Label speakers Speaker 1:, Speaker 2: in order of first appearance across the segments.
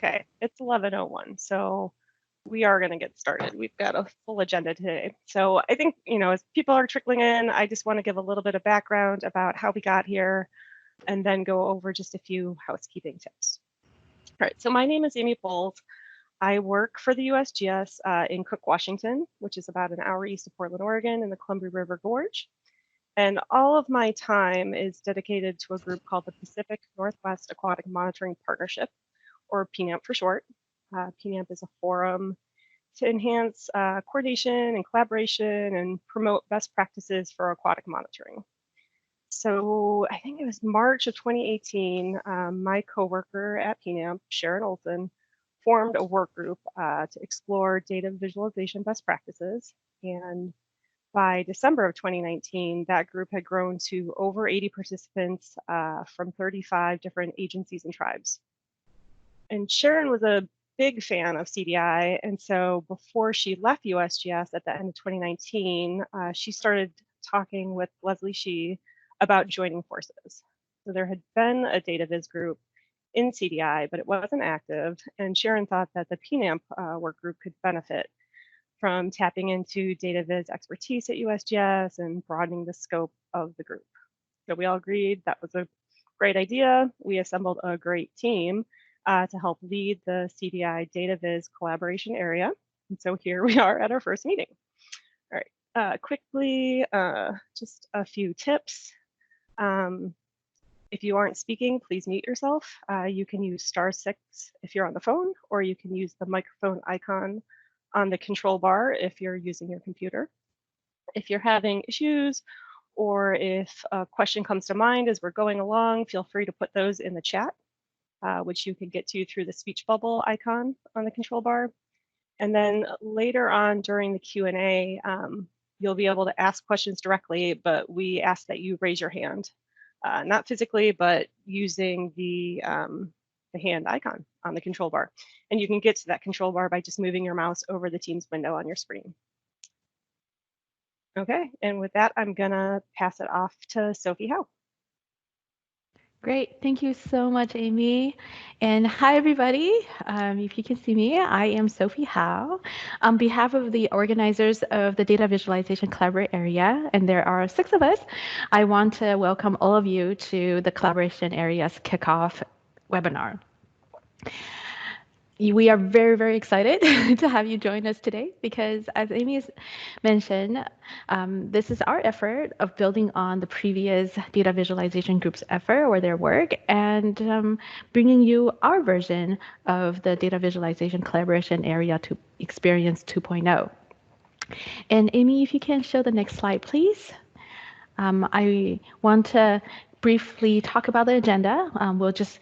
Speaker 1: Okay, it's 11:01, so we are going to get started. We've got a full agenda today. So I think, as people are trickling in, I just want to give a little bit of background about how we got here and then go over just a few housekeeping tips. All right, so my name is Amy Bowles. I work for the USGS in Cook, Washington, which is about an hour east of Portland, Oregon, in the Columbia River Gorge. And all of my time is dedicated to a group called the Pacific Northwest Aquatic Monitoring Partnership, or PNAMP for short. PNAMP is a forum to enhance coordination and collaboration and promote best practices for aquatic monitoring. So I think it was March of 2018, my coworker at PNAMP, Sharon Olson, formed a work group to explore data visualization best practices. And by December of 2019, that group had grown to over 80 participants from 35 different agencies and tribes. And Sharon was a big fan of CDI, and so before she left USGS at the end of 2019, she started talking with Leslie Shee about joining forces. So there had been a data viz group in CDI, but it wasn't active, and Sharon thought that the PNAMP work group could benefit from tapping into data viz expertise at USGS and broadening the scope of the group. So we all agreed that was a great idea. We assembled a great team to help lead the CDI data viz collaboration area. And so here we are at our first meeting. All right, quickly, just a few tips. If you aren't speaking, please mute yourself. You can use *6 if you're on the phone, or you can use the microphone icon on the control bar if you're using your computer. If you're having issues, or if a question comes to mind as we're going along, feel free to put those in the chat, which you can get to through the speech bubble icon on the control bar. And then later on during the Q&A, you'll be able to ask questions directly, but we ask that you raise your hand, not physically, but using the hand icon on the control bar. And you can get to that control bar by just moving your mouse over the Teams window on your screen. Okay, and with that, I'm gonna pass it off to Sophie Howe.
Speaker 2: Great, thank you so much, Amy. And hi, everybody. If you can see me, I am Sophie Howe. On behalf of the organizers of the Data Visualization Collaborate Area, and there are 6 of us, I want to welcome all of you to the Collaboration Area's Kickoff webinar. We are very, very excited to have you join us today because, as Amy has mentioned, this is our effort of building on the previous data visualization group's effort or their work and bringing you our version of the data visualization collaboration area to experience 2.0. And Amy, if you can show the next slide, please. I want to briefly talk about the agenda. We'll just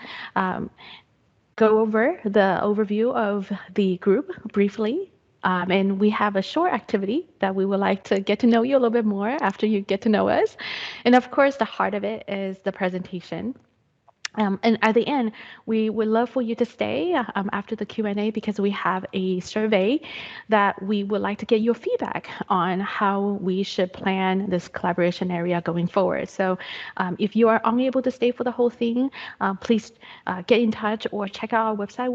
Speaker 2: go over the overview of the group briefly. And we have a short activity that we would like to get to know you a little bit more after you get to know us. And of course, the heart of it is the presentation. And at the end, we would love for you to stay after the Q&A because we have a survey that we would like to get your feedback on how we should plan this collaboration area going forward. So if you are unable to stay for the whole thing, please get in touch or check out our website.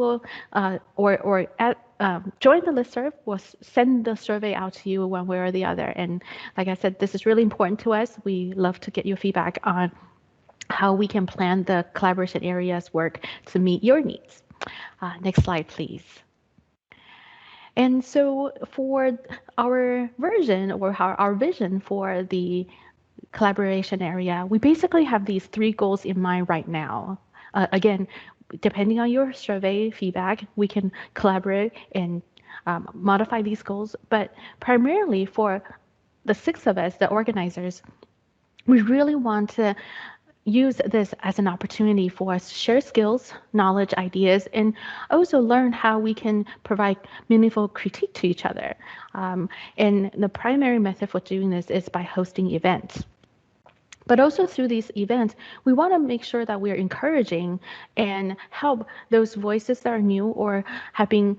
Speaker 2: Join the listserv. We'll send the survey out to you one way or the other. And like I said, this is really important to us. We love to get your feedback on how we can plan the collaboration areas work to meet your needs. Next slide, please. And so for our version or our vision for the collaboration area, we basically have these 3 goals in mind right now. Again, depending on your survey feedback, we can collaborate and modify these goals. But primarily for the 6 of us, the organizers, we really want to use this as an opportunity for us to share skills, knowledge, ideas, and also learn how we can provide meaningful critique to each other. And the primary method for doing this is by hosting events. But also through these events, we want to make sure that we're encouraging and help those voices that are new or have been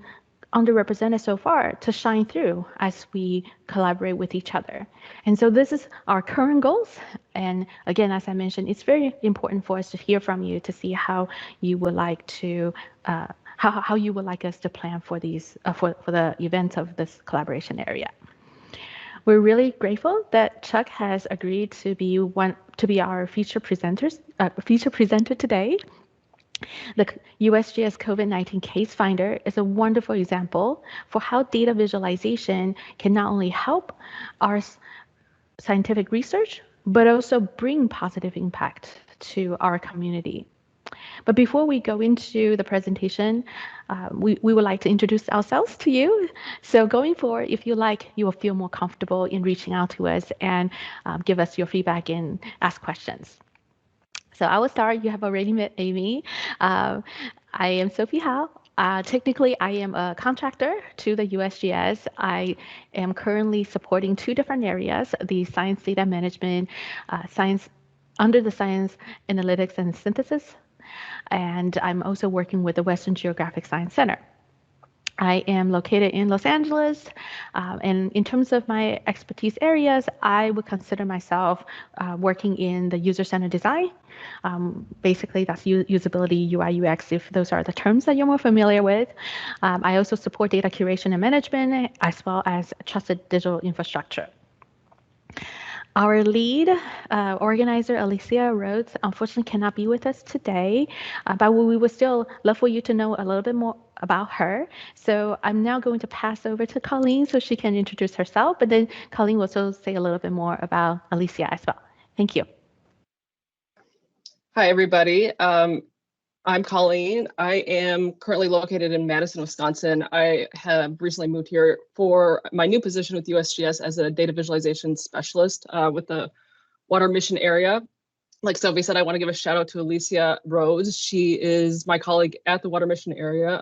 Speaker 2: underrepresented so far to shine through as we collaborate with each other. And so this is our current goals. And again, as I mentioned, it's very important for us to hear from you to see how you would like to how you would like us to plan for these for the events of this collaboration area. We're really grateful that Chuck has agreed to be our feature presenter today. The USGS COVID-19 Case Finder is a wonderful example for how data visualization can not only help our scientific research, but also bring positive impact to our community. But before we go into the presentation, we would like to introduce ourselves to you. So going forward, if you like, you will feel more comfortable in reaching out to us and give us your feedback and ask questions. So I will start. You have already met Amy. I am Sophie Howe. Technically, I am a contractor to the USGS. I am currently supporting 2 different areas, the science data management, under the science analytics and synthesis, and I'm also working with the Western Geographic Science Center. I am located in Los Angeles, and in terms of my expertise areas, I would consider myself working in the user-centered design. Basically, that's usability, UI, UX, if those are the terms that you're more familiar with. I also support data curation and management, as well as trusted digital infrastructure. Our lead organizer, Alicia Rhodes, unfortunately cannot be with us today, but we would still love for you to know a little bit more about her. So I'm now going to pass over to Colleen so she can introduce herself, but then Colleen will also say a little bit more about Alicia as well. Thank you.
Speaker 3: Hi, everybody. I'm Colleen. I am currently located in Madison, Wisconsin. I have recently moved here for my new position with USGS as a data visualization specialist with the water mission area. Like Sophie said, I want to give a shout out to Alicia Rhodes. She is my colleague at the water mission area,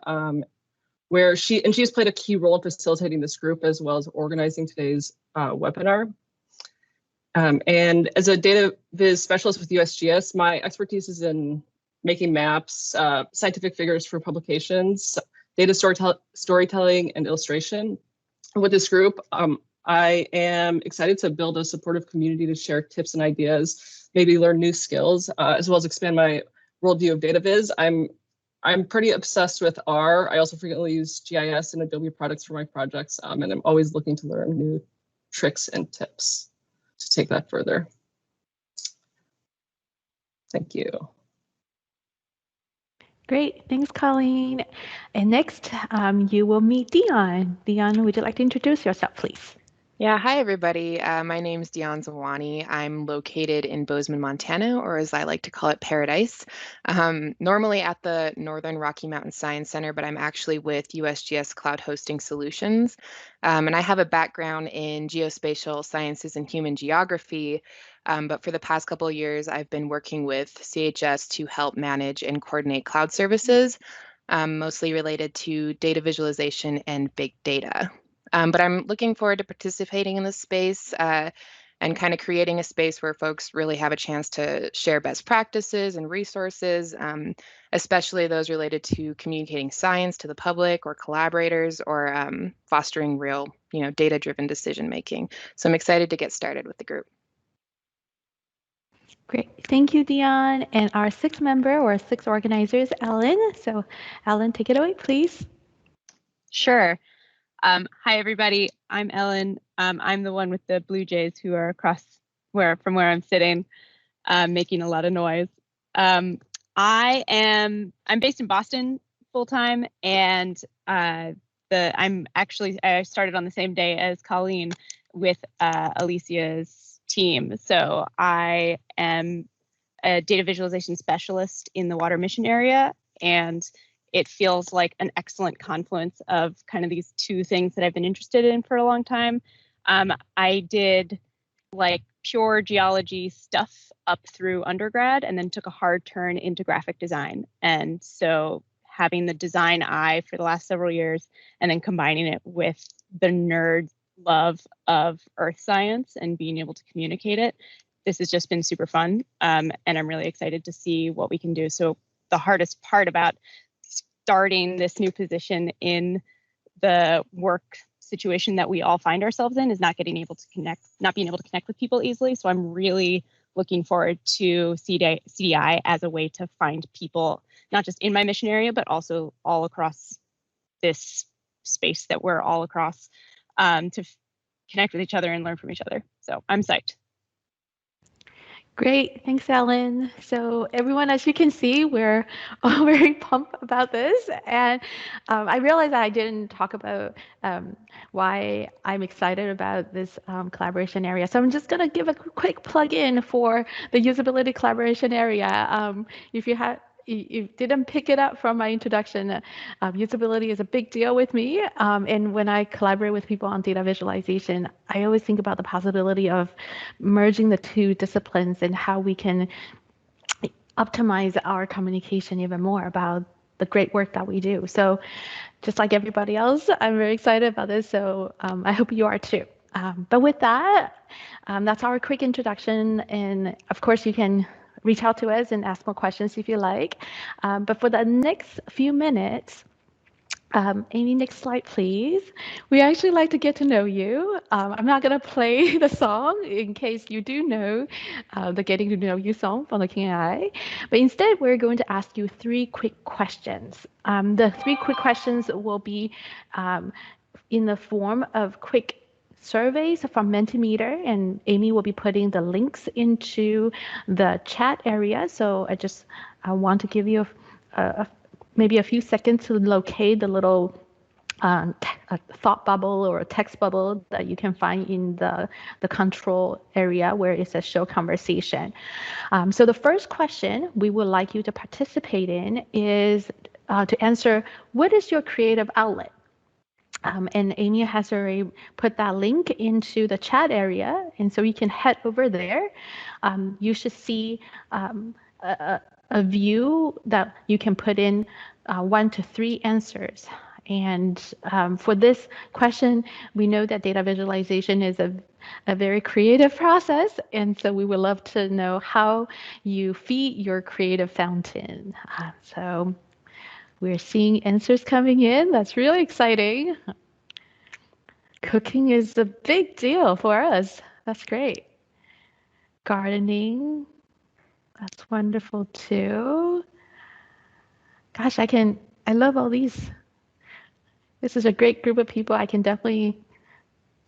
Speaker 3: where she has played a key role in facilitating this group as well as organizing today's webinar. And as a data viz specialist with USGS, my expertise is in making maps, scientific figures for publications, data storytelling, and illustration. With this group, I am excited to build a supportive community to share tips and ideas, maybe learn new skills, as well as expand my worldview of data viz. I'm pretty obsessed with R. I also frequently use GIS and Adobe products for my projects, and I'm always looking to learn new tricks and tips to take that further. Thank you.
Speaker 2: Great, thanks, Colleen. And next, you will meet Dion. Dion, would you like to introduce yourself, please?
Speaker 4: Yeah, hi everybody. My name's Dion Zawani. I'm located in Bozeman, Montana, or as I like to call it, Paradise. Normally at the Northern Rocky Mountain Science Center, but I'm actually with USGS Cloud Hosting Solutions. And I have a background in geospatial sciences and human geography. But for the past couple of years, I've been working with CHS to help manage and coordinate cloud services, mostly related to data visualization and big data. But I'm looking forward to participating in this space and kind of creating a space where folks really have a chance to share best practices and resources, especially those related to communicating science to the public or collaborators or fostering real, data-driven decision making. So I'm excited to get started with the group.
Speaker 2: Great, thank you, Dion. And our 6th member or 6th organizer is Ellen. So Ellen, take it away, please.
Speaker 5: Sure. Hi, everybody. I'm Ellen. I'm the one with the Blue Jays who are across from where I'm sitting, making a lot of noise. I'm based in Boston full time, and I started on the same day as Colleen with Alicia's team. So I am a data visualization specialist in the water mission area, and it feels like an excellent confluence of kind of these 2 things that I've been interested in for a long time. I did like pure geology stuff up through undergrad and then took a hard turn into graphic design. And so having the design eye for the last several years and then combining it with the nerd love of earth science and being able to communicate it, this has just been super fun. And I'm really excited to see what we can do. So the hardest part about starting this new position in the work situation that we all find ourselves in is not being able to connect with people easily. So I'm really looking forward to CDI as a way to find people, not just in my mission area, but also all across this space that we're all across, to connect with each other and learn from each other. So I'm psyched.
Speaker 2: Great, thanks, Ellen. So everyone, as you can see, we're all very pumped about this. And I realized that I didn't talk about why I'm excited about this collaboration area. So I'm just gonna give a quick plug-in for the usability collaboration area. If you didn't pick it up from my introduction, usability is a big deal with me. And when I collaborate with people on data visualization, I always think about the possibility of merging the two disciplines and how we can optimize our communication even more about the great work that we do. So just like everybody else, I'm very excited about this. So I hope you are too. But with that, that's our quick introduction. And of course, you can reach out to us and ask more questions if you like. But for the next few minutes, Amy, next slide, please. We actually like to get to know you. I'm not going to play the song in case you do know the Getting to Know You song from the King AI, but instead we're going to ask you 3 quick questions. The 3 quick questions will be in the form of quick surveys from Mentimeter, and Amy will be putting the links into the chat area. So I want to give you maybe a few seconds to locate the little thought bubble or a text bubble that you can find in the control area where it says show conversation. So the first question we would like you to participate in is to answer, what is your creative outlet? And Amy has already put that link into the chat area, and so you can head over there. You should see a view that you can put in 1 to 3 answers. And for this question, we know that data visualization is a very creative process, and so we would love to know how you feed your creative fountain. So we're seeing answers coming in. That's really exciting. Cooking is a big deal for us. That's great. Gardening, that's wonderful too. Gosh, I love all these. This is a great group of people I can definitely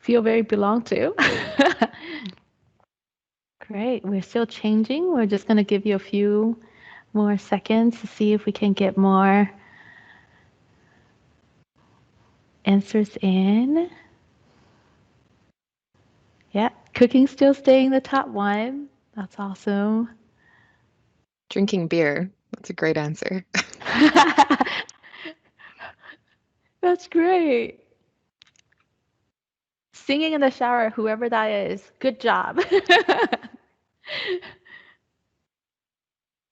Speaker 2: feel very belong to. Great, we're still changing. We're just gonna give you a few more seconds to see if we can get more answers in. Yeah, cooking still staying the top 1. That's awesome.
Speaker 4: Drinking beer. That's a great answer.
Speaker 2: That's great. Singing in the shower, whoever that is, good job.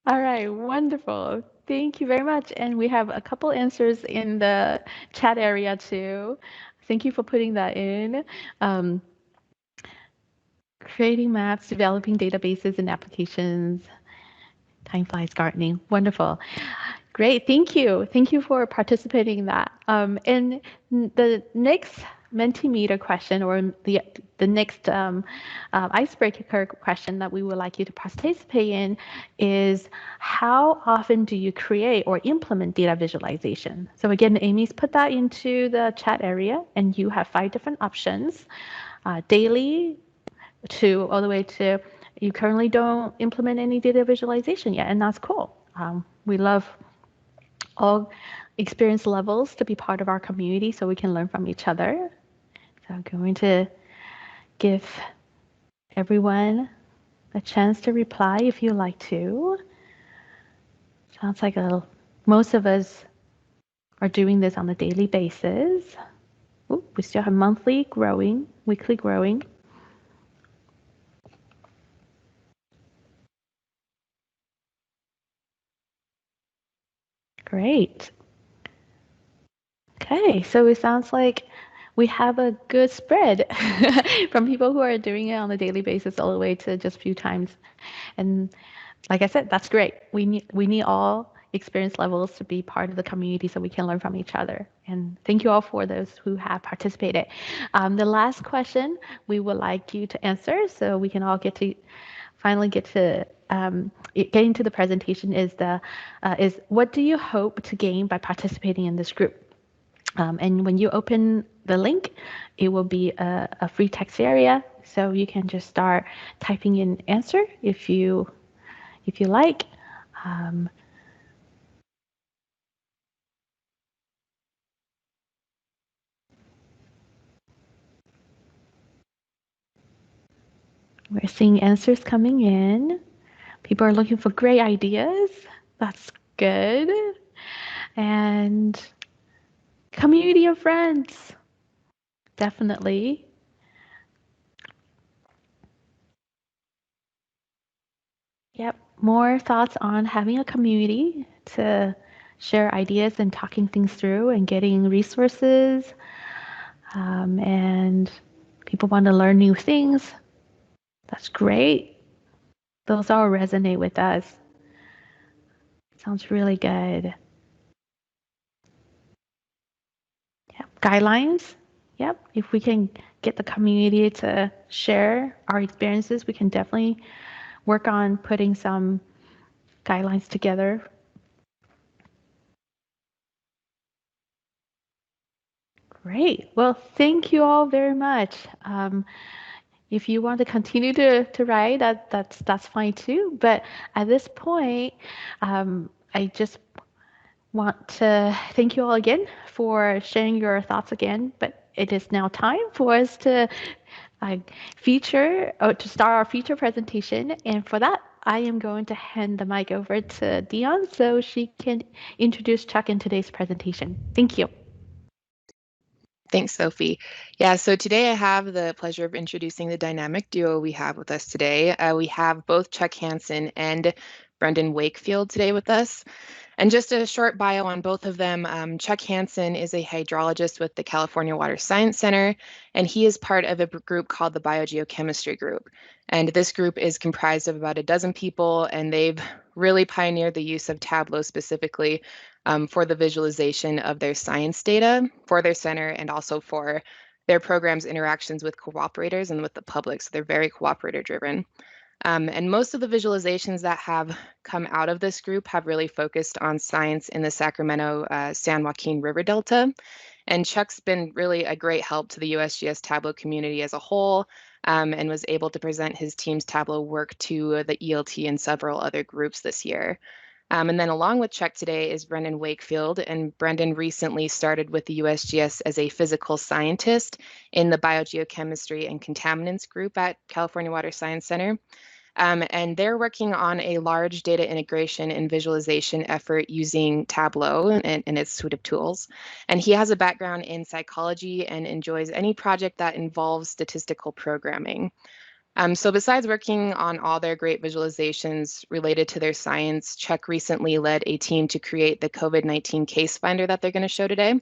Speaker 2: All right, wonderful. Thank you very much. And we have a couple answers in the chat area too. Thank you for putting that in. Creating maps, developing databases and applications, time flies gardening. Wonderful. Great, thank you. Thank you for participating in that. And the next Mentimeter question, or the next icebreaker question that we would like you to participate in is, how often do you create or implement data visualization? So again, Amy's put that into the chat area, and you have 5 different options, daily to all the way to you currently don't implement any data visualization yet, and that's cool. We love all experience levels to be part of our community so we can learn from each other. So I'm going to give everyone a chance to reply if you like to. Sounds like most of us are doing this on a daily basis. Ooh, we still have monthly growing, weekly growing. Great. Okay, so it sounds like we have a good spread from people who are doing it on a daily basis all the way to just a few times. And like I said, that's great. We need all experience levels to be part of the community so we can learn from each other. And thank you all for those who have participated. The last question we would like you to answer so we can all get to finally get to getting to the presentation is what do you hope to gain by participating in this group? And when you open the link, it will be a free text area, so you can just start typing in answer if you like. We're seeing answers coming in. People are looking for great ideas. That's good. And community of friends, definitely. Yep, more thoughts on having a community to share ideas and talking things through and getting resources. And people want to learn new things. That's great. Those all resonate with us. Sounds really good. Yep. Guidelines. Yep. If we can get the community to share our experiences, we can definitely work on putting some guidelines together. Great. Well, thank you all very much. If you want to continue to write, that's fine too. But at this point, I just want to thank you all again for sharing your thoughts again. But it is now time for us to start our feature presentation. And for that, I am going to hand the mic over to Dion so she can introduce Chuck in today's presentation. Thank you.
Speaker 4: Thanks, Sophie. Yeah, so today I have the pleasure of introducing the dynamic duo we have with us today. We have both Chuck Hansen and Brendan Wakefield today with us. And just a short bio on both of them. Chuck Hansen is a hydrologist with the California Water Science Center, and he is part of a group called the Biogeochemistry Group. And this group is comprised of about a dozen people, and they've really pioneered the use of Tableau specifically for the visualization of their science data for their center and also for their program's interactions with cooperators and with the public. So they're very cooperator driven. And most of the visualizations that have come out of this group have really focused on science in the Sacramento San Joaquin River Delta. And Chuck's been really a great help to the USGS Tableau community as a whole, and was able to present his team's Tableau work to the ELT and several other groups this year. And then along with Chuck today is Brendan Wakefield, and Brendan recently started with the USGS as a physical scientist in the Biogeochemistry and Contaminants group at California Water Science Center. And they're working on a large data integration and visualization effort using Tableau and its suite of tools. And he has a background in psychology and enjoys any project that involves statistical programming. So besides working on all their great visualizations related to their science, Chuck recently led a team to create the COVID-19 Case Finder that they're going to show today.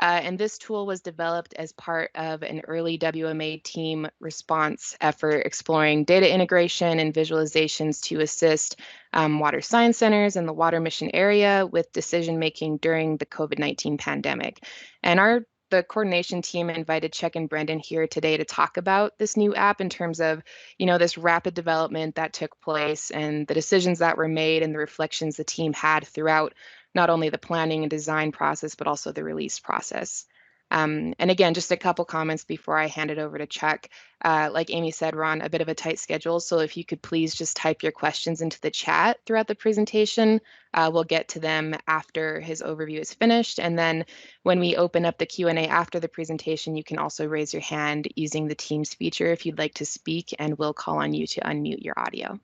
Speaker 4: And this tool was developed as part of an early WMA team response effort exploring data integration and visualizations to assist water science centers in the water mission area with decision making during the COVID-19 pandemic. And the coordination team invited Chuck and Brendan here today to talk about this new app in terms of, this rapid development that took place and the decisions that were made and the reflections the team had throughout not only the planning and design process, but also the release process. And again, just a couple comments before I hand it over to Chuck. Like Amy said, we're on a bit of a tight schedule, so if you could please just type your questions into the chat throughout the presentation, we'll get to them after his overview is finished. And then when we open up the Q&A after the presentation, you can also raise your hand using the Teams feature if you'd like to speak, and we'll call on you to unmute your audio.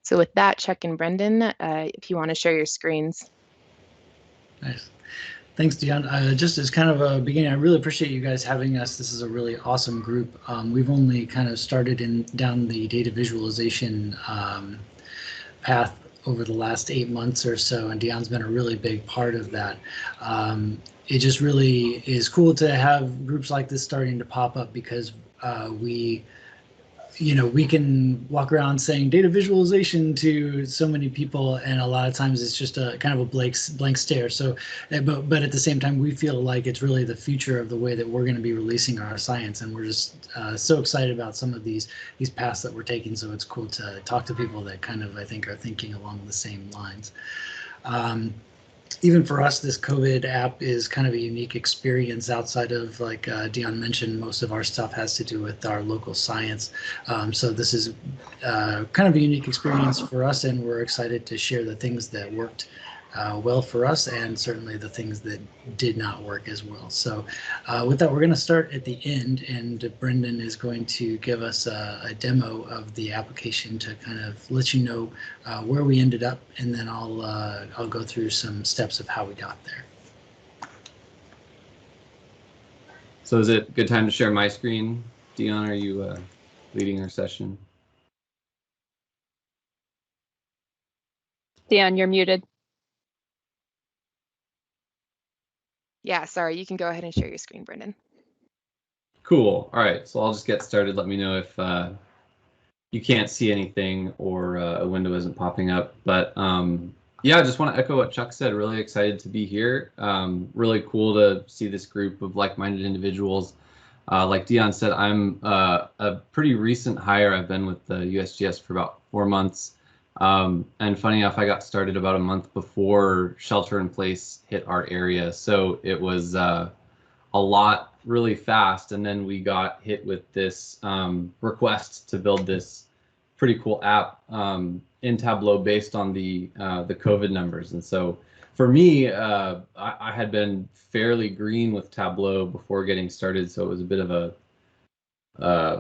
Speaker 4: So with that, Chuck and Brendan, if you want to share your screens.
Speaker 6: Nice. Thanks, Dion. Just as kind of a beginning, I really appreciate you guys having us. This is a really awesome group. We've only kind of started down the data visualization path over the last 8 months or so, and Dion's been a really big part of that. It just really is cool to have groups like this starting to pop up because we can walk around saying data visualization to so many people, and a lot of times it's just a kind of a blank stare. So, but at the same time, we feel like it's really the future of the way that we're going to be releasing our science, and we're just so excited about some of these paths that we're taking. So it's cool to talk to people that kind of, I think, are thinking along the same lines. Even for us, this COVID app is kind of a unique experience outside of, like Dion mentioned, most of our stuff has to do with our local science. So this is kind of a unique experience for us, and we're excited to share the things that worked well for us, and certainly the things that did not work as well. So with that, we're going to start at the end, and Brendan is going to give us a demo of the application to kind of let you know where we ended up, and then I'll go through some steps of how we got there.
Speaker 7: So is it a good time to share my screen? Dion, are you leading our session?
Speaker 5: Dion, you're muted.
Speaker 4: Yeah, sorry, you can go ahead and share your screen, Brendan.
Speaker 7: Cool. All right, so I'll just get started. Let me know if you can't see anything or a window isn't popping up. But yeah, I just want to echo what Chuck said. Really excited to be here. Really cool to see this group of like-minded individuals. Like Dion said, I'm a pretty recent hire. I've been with the USGS for about 4 months. And funny enough, I got started about a month before shelter in place hit our area. So it was a lot really fast. And then we got hit with this request to build this pretty cool app in Tableau based on the COVID numbers. And so for me, I had been fairly green with Tableau before getting started. So it was a bit of a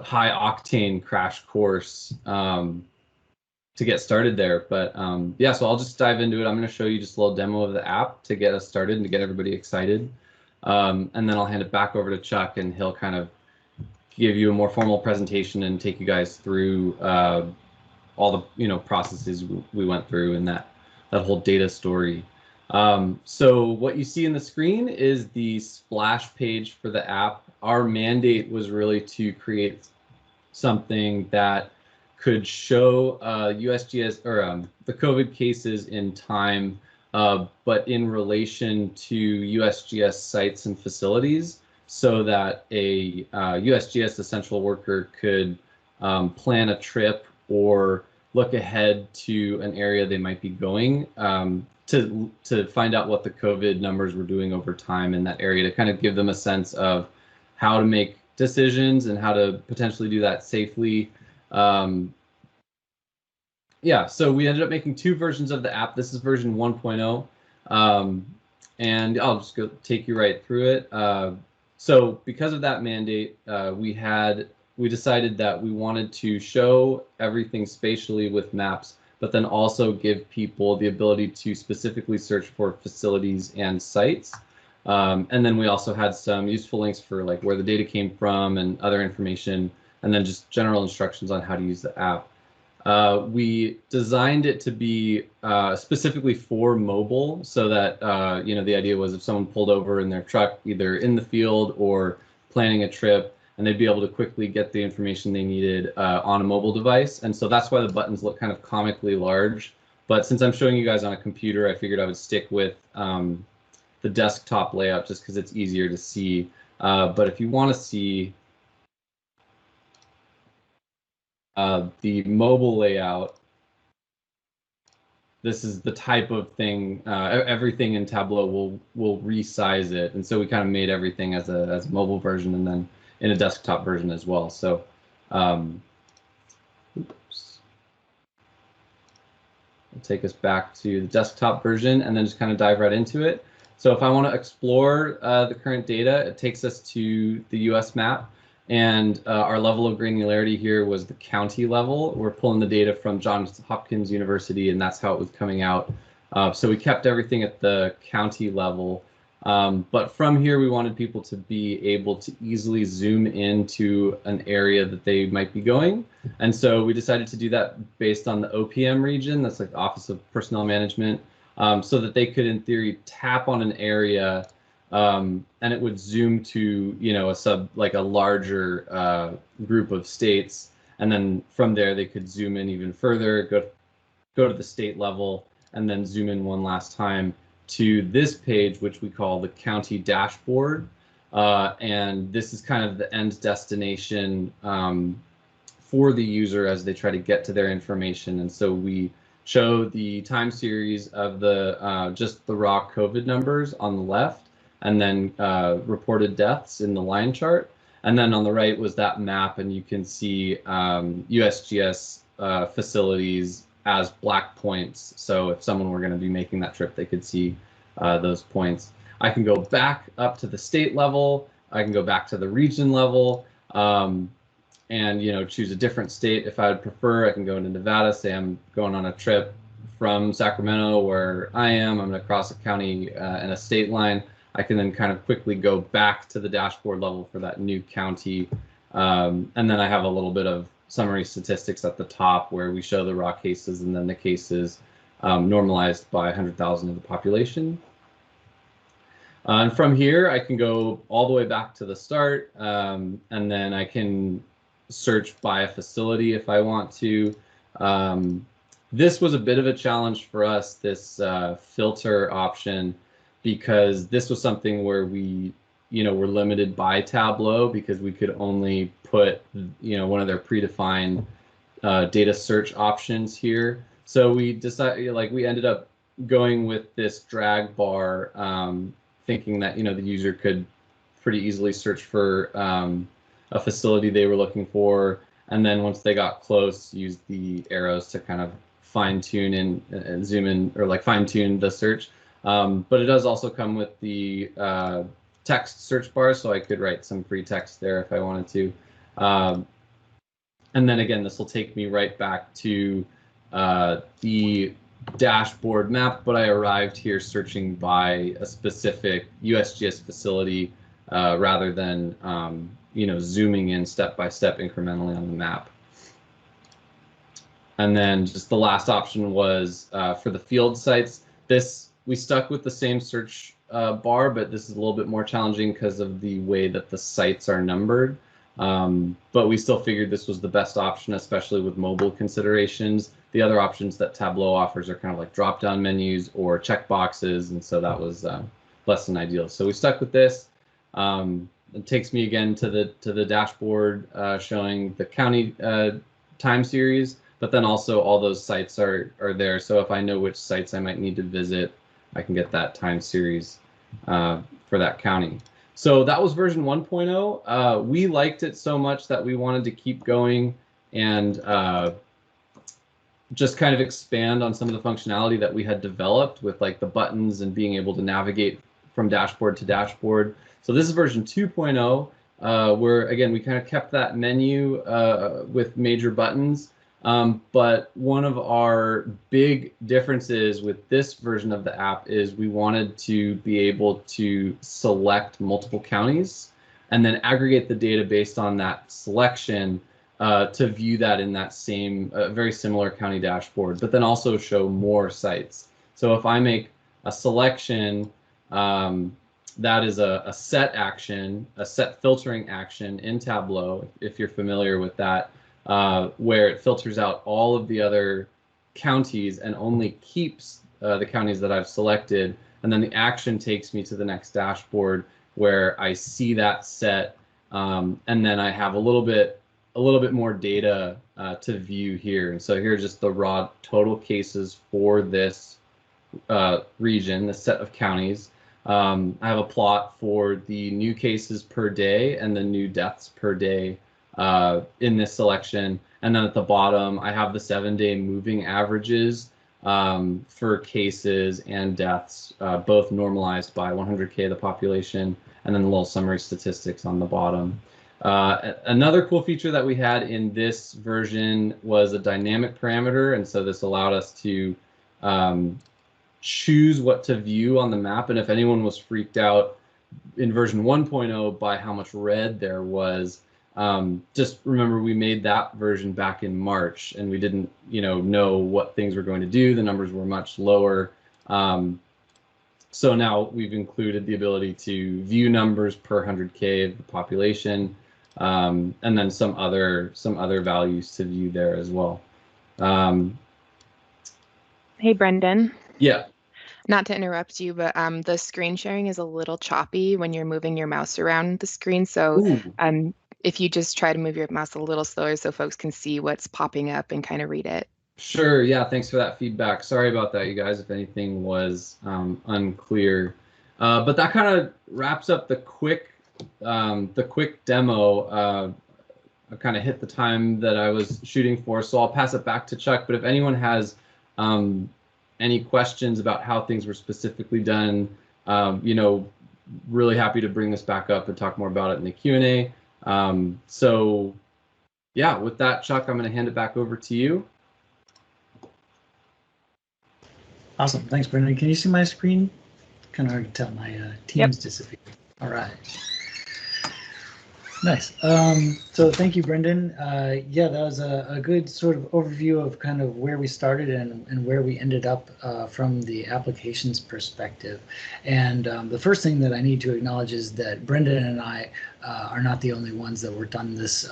Speaker 7: high octane crash course to get started there. But yeah, so I'll just dive into it. I'm going to show you just a little demo of the app to get us started and to get everybody excited. And then I'll hand it back over to Chuck, and he'll kind of give you a more formal presentation and take you guys through all the processes we went through in that whole data story. So what you see in the screen is the splash page for the app. Our mandate was really to create something that could show USGS or the COVID cases in time, but in relation to USGS sites and facilities, so that a USGS essential worker could plan a trip or look ahead to an area they might be going to find out what the COVID numbers were doing over time in that area, to kind of give them a sense of how to make decisions and how to potentially do that safely. Yeah, so we ended up making 2 versions of the app. This is version 1.0, and I'll just take you right through it. So because of that mandate, we decided that we wanted to show everything spatially with maps, but then also give people the ability to specifically search for facilities and sites. And then we also had some useful links for like where the data came from and other information, and then just general instructions on how to use the app. We designed it to be specifically for mobile, so that the idea was if someone pulled over in their truck, either in the field or planning a trip, and they'd be able to quickly get the information they needed on a mobile device. And so that's why the buttons look kind of comically large. But since I'm showing you guys on a computer, I figured I would stick with the desktop layout just because it's easier to see. But if you want to see the mobile layout, this is the type of thing. Everything in Tableau will resize it, and so we kind of made everything as a mobile version, and then in a desktop version as well. So, oops. It'll take us back to the desktop version, and then just kind of dive right into it. So if I want to explore the current data, it takes us to the US map. And our level of granularity here was the county level. We're pulling the data from Johns Hopkins University, and that's how it was coming out. So we kept everything at the county level. But from here, we wanted people to be able to easily zoom into an area that they might be going. And so we decided to do that based on the OPM region. That's like the Office of Personnel Management, so that they could, in theory, tap on an area and it would zoom to, a larger group of states. And then from there, they could zoom in even further, go to the state level, and then zoom in one last time to this page, which we call the county dashboard. And this is kind of the end destination for the user as they try to get to their information. And so we show the time series of the just the raw COVID numbers on the left, and then reported deaths in the line chart. And then on the right was that map, and you can see USGS facilities as black points. So if someone were going to be making that trip, they could see those points. I can go back up to the state level. I can go back to the region level, and choose a different state if I would prefer. I can go into Nevada. Say I'm going on a trip from Sacramento, where I am. I'm going to cross a county and a state line. I can then kind of quickly go back to the dashboard level for that new county, and then I have a little bit of summary statistics at the top where we show the raw cases and then the cases normalized by 100,000 of the population. And from here, I can go all the way back to the start, and then I can search by a facility if I want to. This was a bit of a challenge for us, this filter option, because this was something where we were limited by Tableau because we could only put one of their predefined data search options here. So we decided, we ended up going with this drag bar, thinking that the user could pretty easily search for a facility they were looking for, and then once they got close, use the arrows to kind of fine tune and zoom in, or fine tune the search. But it does also come with the text search bar, so I could write some free text there if I wanted to. And then again, this will take me right back to the dashboard map, but I arrived here searching by a specific USGS facility rather than zooming in step by step incrementally on the map. And then just the last option was for the field sites. We stuck with the same search bar, but this is a little bit more challenging because of the way that the sites are numbered. But we still figured this was the best option, especially with mobile considerations. The other options that Tableau offers are kind of like drop-down menus or checkboxes, and so that was less than ideal. So we stuck with this. It takes me again to the dashboard showing the county time series, but then also all those sites are there. So if I know which sites I might need to visit, I can get that time series for that county. So that was version 1.0. We liked it so much that we wanted to keep going and just kind of expand on some of the functionality that we had developed with the buttons and being able to navigate from dashboard to dashboard. So this is version 2.0, where again, we kind of kept that menu with major buttons. But one of our big differences with this version of the app is we wanted to be able to select multiple counties and then aggregate the data based on that selection to view that in that same very similar county dashboard, but then also show more sites. So if I make a selection, that is a set action, a set filtering action in Tableau, if you're familiar with that, where it filters out all of the other counties and only keeps the counties that I've selected. And then the action takes me to the next dashboard where I see that set, and then I have a little bit more data to view here. And so here's just the raw total cases for this region, the set of counties. I have a plot for the new cases per day and the new deaths per day in this selection. And then at the bottom, I have the 7-day moving averages for cases and deaths, both normalized by 100K of the population, and then the little summary statistics on the bottom. Another cool feature that we had in this version was a dynamic parameter. And so this allowed us to choose what to view on the map. And if anyone was freaked out in version 1.0 by how much red there was, just remember we made that version back in March and we didn't know what things were going to do. The numbers were much lower. So now we've included the ability to view numbers per 100K of the population. and then some other values to view there as well.
Speaker 4: Hey, Brendan.
Speaker 7: Yeah.
Speaker 4: Not to interrupt you, but the screen sharing is a little choppy when you're moving your mouse around the screen. So if you just try to move your mouse a little slower so folks can see what's popping up and kind of read it.
Speaker 7: Sure. Yeah. Thanks for that feedback. Sorry about that, you guys, if anything was unclear. But that kind of wraps up the quick demo. I kind of hit the time that I was shooting for, so I'll pass it back to Chuck. But if anyone has any questions about how things were specifically done, really happy to bring this back up and talk more about it in the Q&A. So yeah, with that, Chuck, I'm going to hand it back over to you.
Speaker 6: Awesome. Thanks, Brendan. Can you see my screen? Kind of hard to tell. My Teams disappeared. All right. Nice. So thank you, Brendan. Yeah, that was a good sort of overview of kind of where we started and where we ended up from the applications perspective. And the first thing that I need to acknowledge is that Brendan and I are not the only ones that worked on this.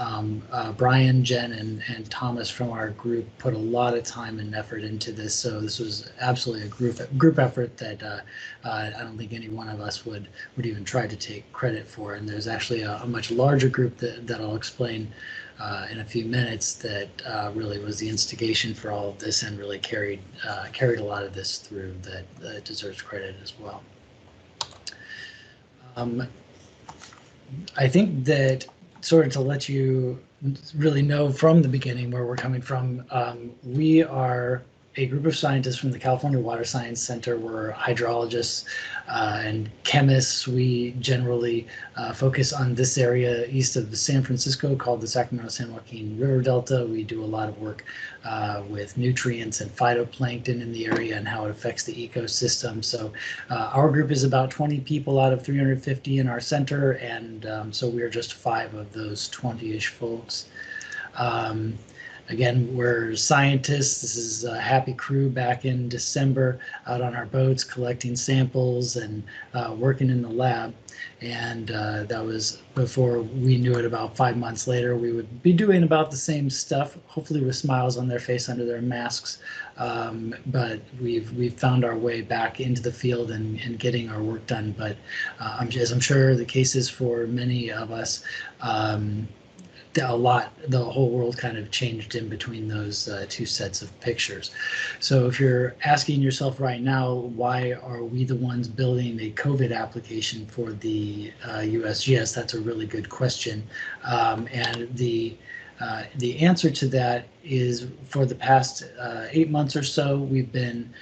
Speaker 6: Brian, Jen, and Thomas from our group put a lot of time and effort into this. So this was absolutely a group effort that I don't think any one of us would even try to take credit for. And there's actually a much larger group that I'll explain in a few minutes that really was the instigation for all of this and really carried a lot of this through that deserves credit as well. I think that sort of to let you really know from the beginning where we're coming from, we are a group of scientists from the California Water Science Center. We're hydrologists and chemists. We generally focus on this area east of San Francisco called the Sacramento-San Joaquin River Delta. We do a lot of work with nutrients and phytoplankton in the area and how it affects the ecosystem. So our group is about 20 people out of 350 in our center, and so we're just 5 of those 20-ish folks. Again, we're scientists. This is a happy crew back in December out on our boats collecting samples and working in the lab. And that was before we knew it. About 5 months later, we would be doing about the same stuff, hopefully with smiles on their face under their masks. But we've found our way back into the field and getting our work done. But as I'm sure the case is for many of us, the whole world kind of changed in between those 2 sets of pictures. So if you're asking yourself right now, why are we the ones building a COVID application for the USGS? That's a really good question. And the answer to that is for the past 8 months or so, we've been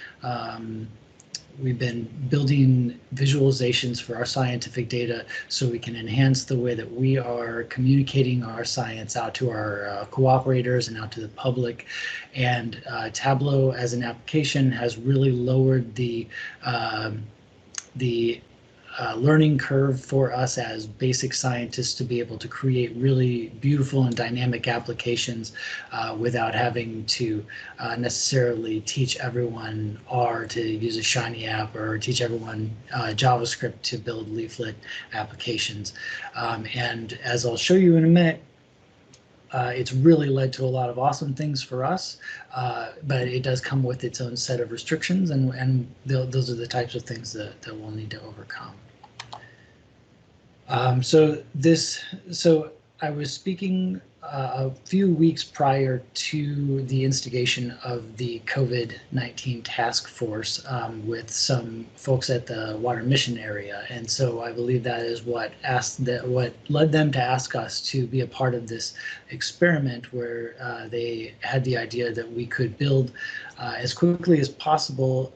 Speaker 6: building visualizations for our scientific data so we can enhance the way that we are communicating our science out to our cooperators and out to the public. And Tableau as an application has really lowered the learning curve for us as basic scientists to be able to create really beautiful and dynamic applications without having to necessarily teach everyone R to use a Shiny app or teach everyone JavaScript to build leaflet applications. And as I'll show you in a minute, it's really led to a lot of awesome things for us, but it does come with its own set of restrictions, and those are the types of things that we'll need to overcome. So I was speaking a few weeks prior to the instigation of the COVID-19 task force with some folks at the water mission area. And so I believe that is what led them to ask us to be a part of this experiment where they had the idea that we could build as quickly as possible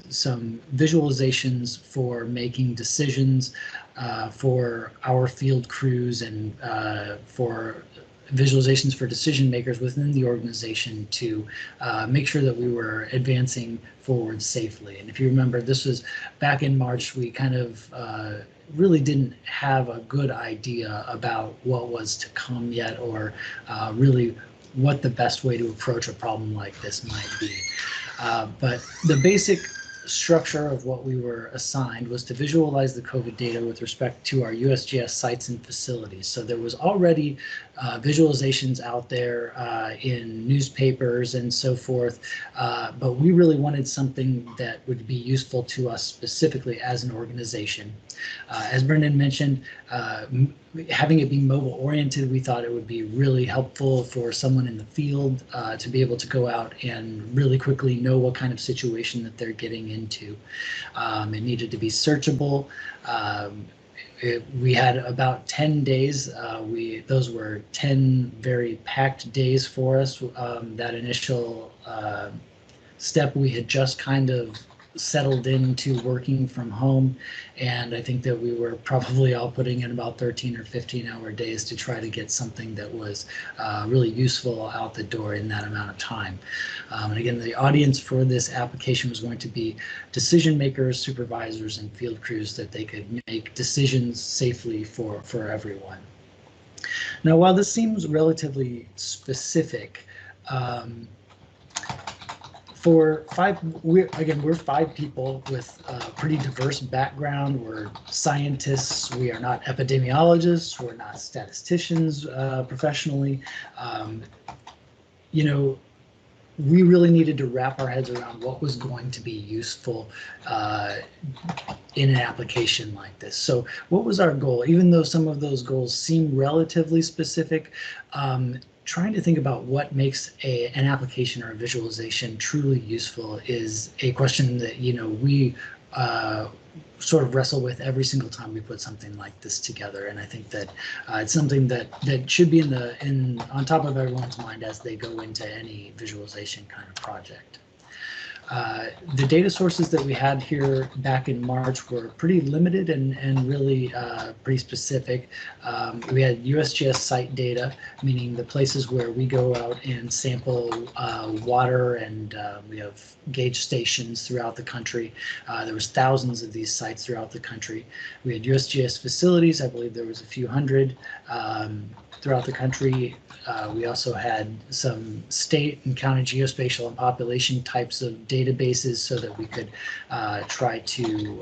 Speaker 6: some visualizations for making decisions for our field crews and for visualizations for decision makers within the organization to make sure that we were advancing forward safely. And if you remember, this was back in March. We kind of really didn't have a good idea about what was to come yet, or really what the best way to approach a problem like this might be. But the basic structure of what we were assigned was to visualize the COVID data with respect to our USGS sites and facilities. So there was already visualizations out there in newspapers and so forth, but we really wanted something that would be useful to us specifically as an organization. As Brendan mentioned, having it be mobile oriented, we thought it would be really helpful for someone in the field to be able to go out and really quickly know what kind of situation that they're getting into. It needed to be searchable. We had about 10 days. Those were 10 very packed days for us. That initial step, we had just kind of settled into working from home, and I think that we were probably all putting in about 13 or 15-hour days to try to get something that was really useful out the door in that amount of time. And again, the audience for this application was going to be decision makers, supervisors, and field crews, that they could make decisions safely for everyone. Now, while this seems relatively specific, we're 5 people with a pretty diverse background. We're scientists. We are not epidemiologists. We're not statisticians professionally. We really needed to wrap our heads around what was going to be useful in an application like this. So what was our goal? Even though some of those goals seem relatively specific, trying to think about what makes an application or a visualization truly useful is a question that we sort of wrestle with every single time we put something like this together. And I think that it's something that should be on top of everyone's mind as they go into any visualization kind of project. The data sources that we had here back in March were pretty limited and really pretty specific. We had USGS site data, meaning the places where we go out and sample water, and we have gauge stations throughout the country. There was thousands of these sites throughout the country. We had USGS facilities. I believe there was a few hundred throughout the country. We also had some state and county geospatial and population types of databases, so that we could try to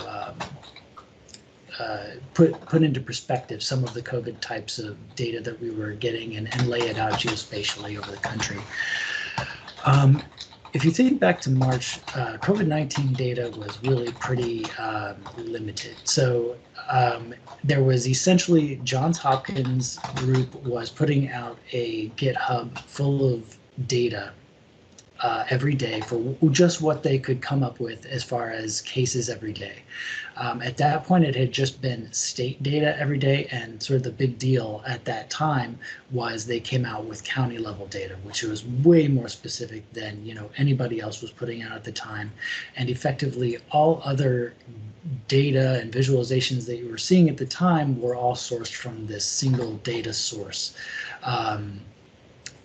Speaker 6: put into perspective some of the COVID types of data that we were getting and lay it out geospatially over the country. If you think back to March, COVID-19 data was really pretty limited. So there was essentially Johns Hopkins group was putting out a GitHub full of data every day for just what they could come up with as far as cases every day. At that point, it had just been state data every day, and sort of the big deal at that time was they came out with county level data, which was way more specific than anybody else was putting out at the time. And effectively, all other data and visualizations that you were seeing at the time were all sourced from this single data source.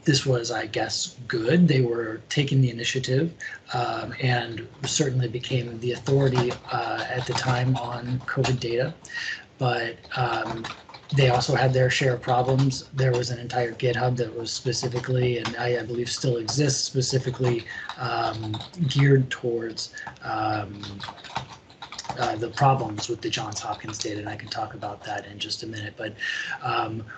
Speaker 6: This was, I guess, good. They were taking the initiative and certainly became the authority at the time on COVID data. But they also had their share of problems. There was an entire GitHub that was specifically, and I believe still exists, specifically geared towards the problems with the Johns Hopkins data, and I can talk about that in just a minute. But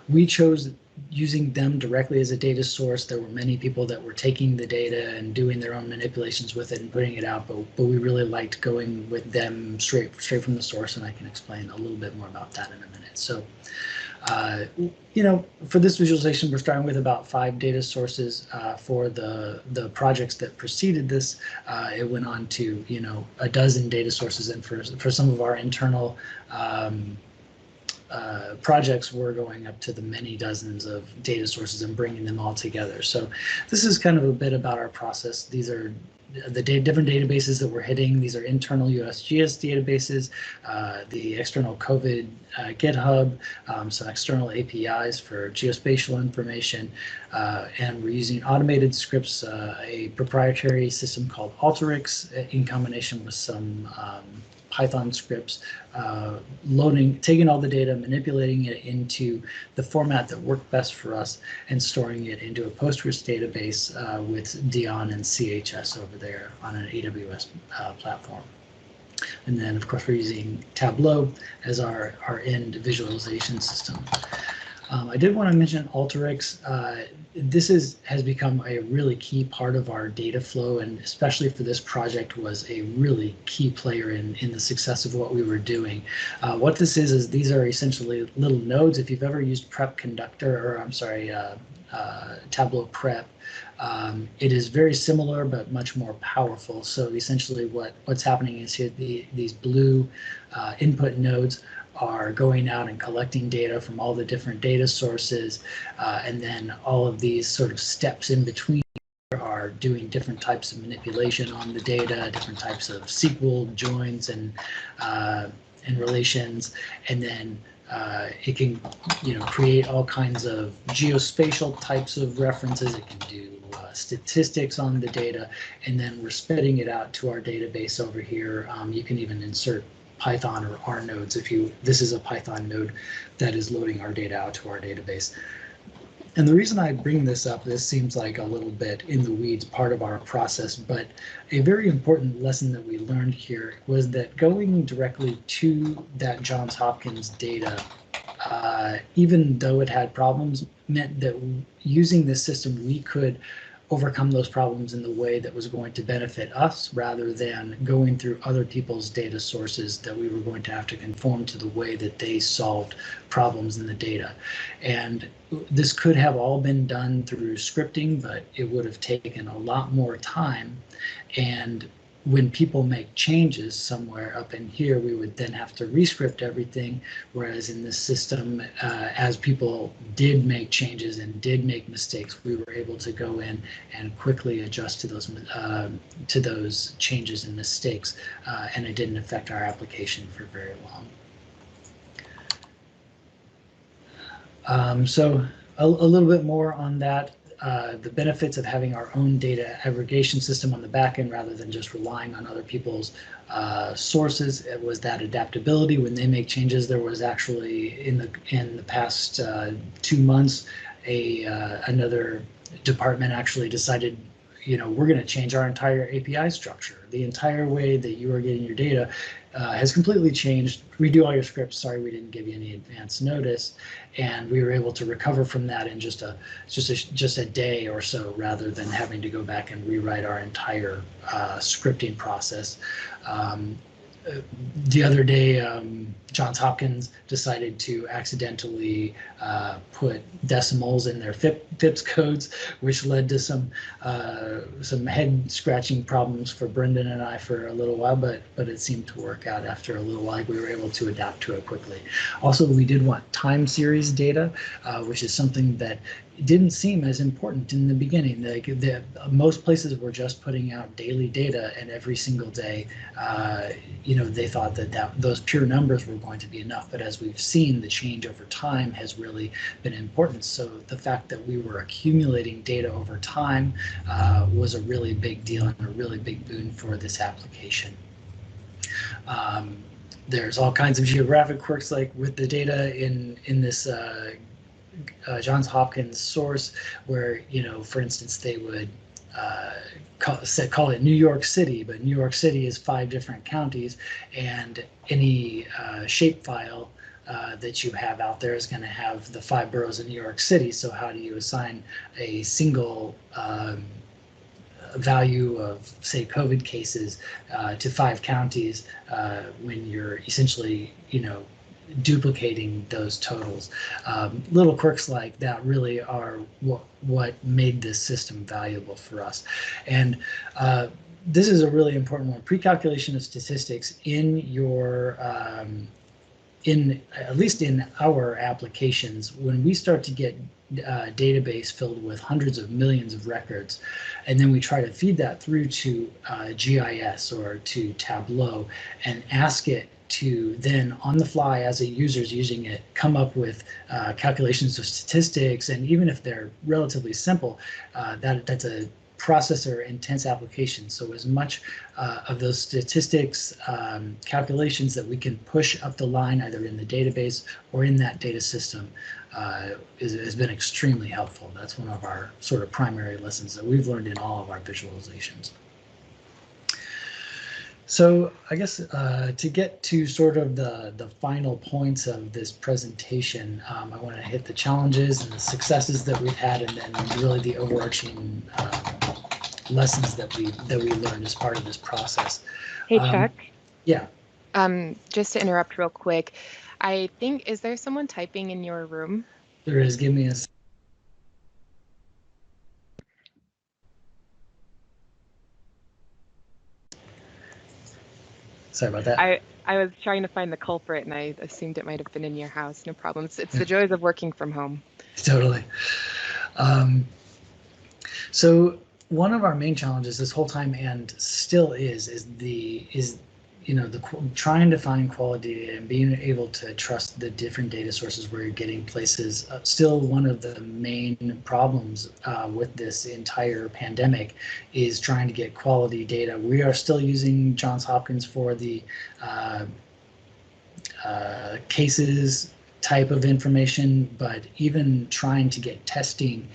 Speaker 6: we chose using them directly as a data source. There were many people that were taking the data and doing their own manipulations with it and putting it out, but we really liked going with them straight from the source, and I can explain a little bit more about that in a minute. So, for this visualization, we're starting with about 5 data sources. For the projects that preceded this, it went on to a dozen data sources, and for some of our internal projects, we're going up to the many dozens of data sources and bringing them all together. So this is kind of a bit about our process. These are the different databases that we're hitting. These are internal USGS databases, the external COVID GitHub, some external APIs for geospatial information, and we're using automated scripts, a proprietary system called Alteryx, in combination with some Python scripts, taking all the data, manipulating it into the format that worked best for us, and storing it into a Postgres database with Dion and CHS over there on an AWS platform. And then, of course, we're using Tableau as our end visualization system. I did want to mention Alteryx. This has become a really key part of our data flow, and especially for this project was a really key player in the success of what we were doing. What this is these are essentially little nodes. If you've ever used Prep Conductor, or I'm sorry, Tableau Prep, it is very similar but much more powerful. So essentially what's happening is here these blue input nodes are going out and collecting data from all the different data sources, and then all of these sort of steps in between are doing different types of manipulation on the data, different types of SQL joins and relations, and then it can create all kinds of geospatial types of references. It can do statistics on the data, and then we're spitting it out to our database over here. You can even insert Python or R nodes this is a Python node that is loading our data out to our database. And the reason I bring this up, this seems like a little bit in the weeds part of our process, but a very important lesson that we learned here was that going directly to that Johns Hopkins data, even though it had problems, meant that using this system we could overcome those problems in the way that was going to benefit us, rather than going through other people's data sources that we were going to have to conform to the way that they solved problems in the data. And this could have all been done through scripting, but it would have taken a lot more time. And when people make changes somewhere up in here, we would then have to rescript everything, whereas in this system, as people did make changes and did make mistakes, we were able to go in and quickly adjust to those changes and mistakes, and it didn't affect our application for very long. So a little bit more on that. The benefits of having our own data aggregation system on the back end rather than just relying on other people's sources. It was that adaptability. When they make changes, there was actually in the past 2 months, another department actually decided, we're going to change our entire API structure. The entire way that you are getting your data has completely changed. Redo all your scripts. Sorry, we didn't give you any advance notice, and we were able to recover from that in just a day or so, rather than having to go back and rewrite our entire scripting process. The other day, Johns Hopkins decided to accidentally put decimals in their FIPS codes, which led to some head scratching problems for Brendan and I for a little while, but it seemed to work out after a little while. We were able to adapt to it quickly. Also, we did want time series data, which is something that didn't seem as important in the beginning. Most places were just putting out daily data, and every single day, they thought that those pure numbers were going to be enough. But as we've seen, the change over time has really been important. So the fact that we were accumulating data over time was a really big deal and a really big boon for this application. There's all kinds of geographic quirks, like with the data in this Johns Hopkins source, where, for instance, they would call it New York City, but New York City is 5 different counties, and any shapefile that you have out there is going to have the 5 boroughs of New York City. So how do you assign a single value of, say, COVID cases to 5 counties when you're essentially, duplicating those totals? Little quirks like that really are what made this system valuable for us. And this is a really important one. Pre-calculation of statistics in your at least in our applications, when we start to get database filled with hundreds of millions of records, and then we try to feed that through to GIS or to Tableau and ask it to then, on the fly, as a user's using it, come up with calculations of statistics. And even if they're relatively simple, that's a processor intense application. So as much of those statistics calculations that we can push up the line, either in the database or in that data system, has been extremely helpful. That's one of our sort of primary lessons that we've learned in all of our visualizations. So I guess to get to sort of the final points of this presentation, I want to hit the challenges and the successes that we've had, and then really the overarching lessons that we learned as part of this process.
Speaker 2: Hey, Chuck.
Speaker 6: Yeah.
Speaker 4: Just to interrupt real quick, I think, is there someone typing in your room?
Speaker 6: There is. Give me a. Sorry about that.
Speaker 4: I was trying to find the culprit, and I assumed it might have been in your house. No problem. It's the joys of working from home.
Speaker 6: Totally. So one of our main challenges this whole time, and still is trying to find quality data and being able to trust the different data sources where you're getting places. Still, one of the main problems with this entire pandemic is trying to get quality data. We are still using Johns Hopkins for the cases type of information, but even trying to get testing,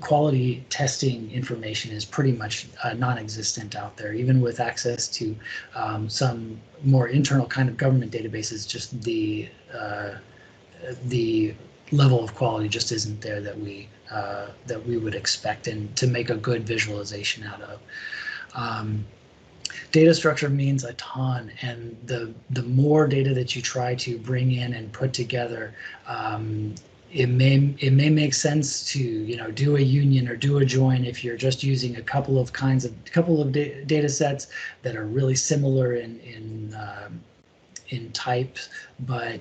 Speaker 6: quality testing information is pretty much non-existent out there. Even with access to some more internal kind of government databases, just the level of quality just isn't there that we would expect and to make a good visualization out of. Data structure means a ton, and the more data that you try to bring in and put together, it may make sense to do a union or do a join if you're just using a couple of data sets that are really similar in type, but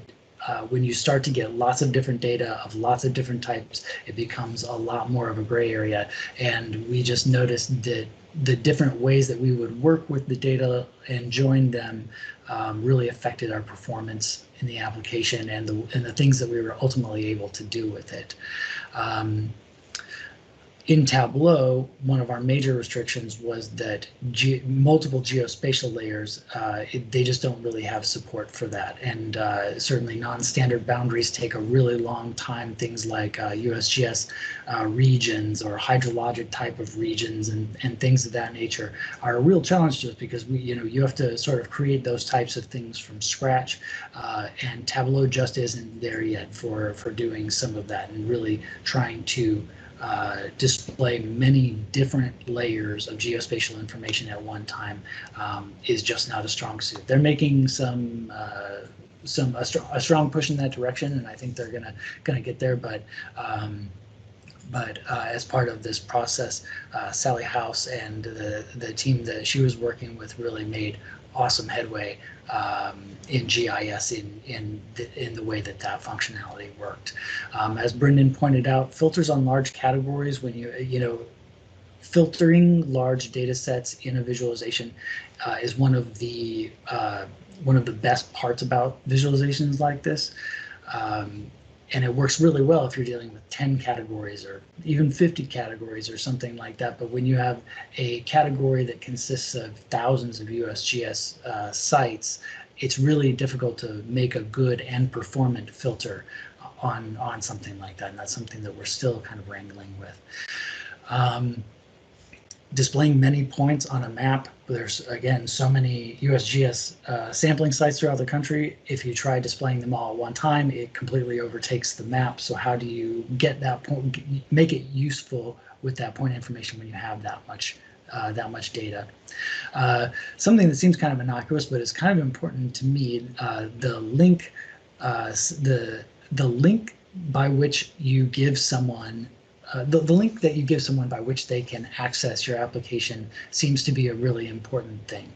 Speaker 6: when you start to get lots of different data of lots of different types, it becomes a lot more of a gray area. And we just noticed that the different ways that we would work with the data and join them really affected our performance in the application and the things that we were ultimately able to do with it. In Tableau, one of our major restrictions was that multiple geospatial layers, they just don't really have support for that. And certainly non-standard boundaries take a really long time. Things like USGS regions or hydrologic type of regions and things of that nature are a real challenge to us because you have to sort of create those types of things from scratch. And Tableau just isn't there yet for doing some of that and really trying to display many different layers of geospatial information at one time is just not a strong suit. They're making a strong push in that direction, and I think they're gonna get there. But as part of this process, Sally House and the team that she was working with really made awesome headway in GIS in the way that functionality worked. As Brendan pointed out, filters on large categories, when filtering large data sets in a visualization is one of the best parts about visualizations like this. And it works really well if you're dealing with 10 categories or even 50 categories or something like that. But when you have a category that consists of thousands of USGS sites, it's really difficult to make a good and performant filter on something like that. And that's something that we're still kind of wrangling with. Displaying many points on a map. There's, again, so many USGS sampling sites throughout the country. If you try displaying them all at one time, it completely overtakes the map. So how do you get that point, make it useful with that point information when you have that much data? Something that seems kind of innocuous, but it's kind of important to me, the link by which you give someone the link that you give someone by which they can access your application seems to be a really important thing.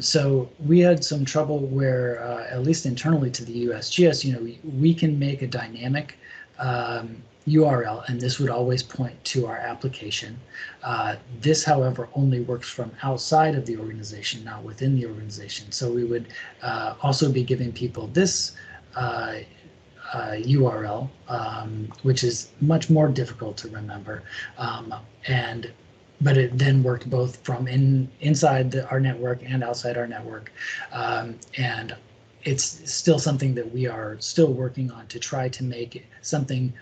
Speaker 6: So we had some trouble where, at least internally to the USGS, we can make a dynamic URL, and this would always point to our application. This, however, only works from outside of the organization, not within the organization. So we would also be giving people this URL, which is much more difficult to remember, but it then worked both from inside our network and outside our network, and it's still something that we are still working on to try to make something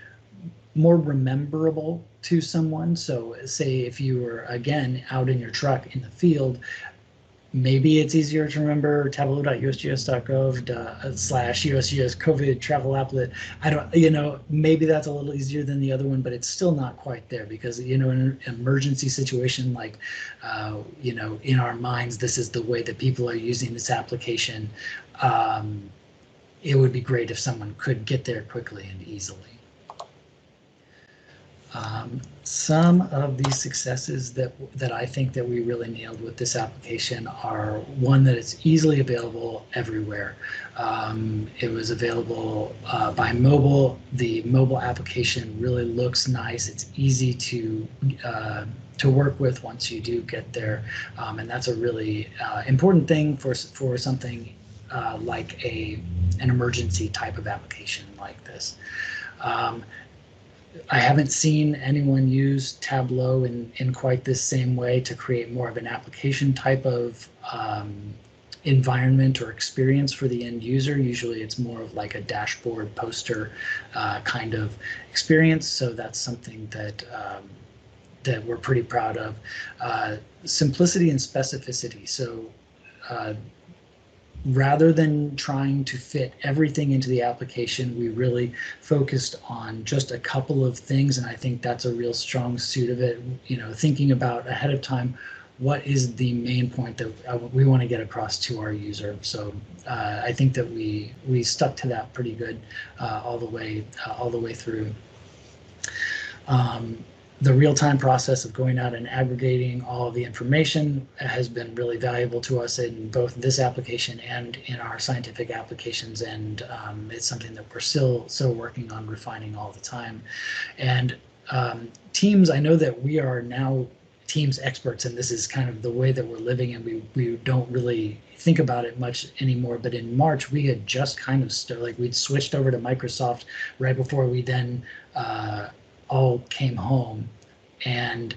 Speaker 6: more rememberable to someone. So say if you were, again, out in your truck in the field, maybe it's easier to remember tableau.usgs.gov/USGS COVID travel applet. I don't, maybe that's a little easier than the other one, but it's still not quite there because, in an emergency situation like, in our minds, this is the way that people are using this application. It would be great if someone could get there quickly and easily. Some of the successes that I think that we really nailed with this application are, one, that it's easily available everywhere. It was available by mobile. The mobile application really looks nice. It's easy to work with once you do get there, and that's a really important thing for something like an emergency type of application like this. I haven't seen anyone use Tableau in quite this same way to create more of an application type of environment or experience for the end user. Usually it's more of like a dashboard poster kind of experience. So that's something that that we're pretty proud of. Simplicity and specificity. So rather than trying to fit everything into the application, we really focused on just a couple of things, and I think that's a real strong suit of it. Thinking about ahead of time, what is the main point that we want to get across to our user. So I think that we stuck to that pretty good all the way through. The real-time process of going out and aggregating all of the information has been really valuable to us in both this application and in our scientific applications, and it's something that we're still working on refining all the time. And Teams, I know that we are now Teams experts, and this is kind of the way that we're living, and we don't really think about it much anymore. But in March, we had just kind of we'd switched over to Microsoft right before we then all came home, and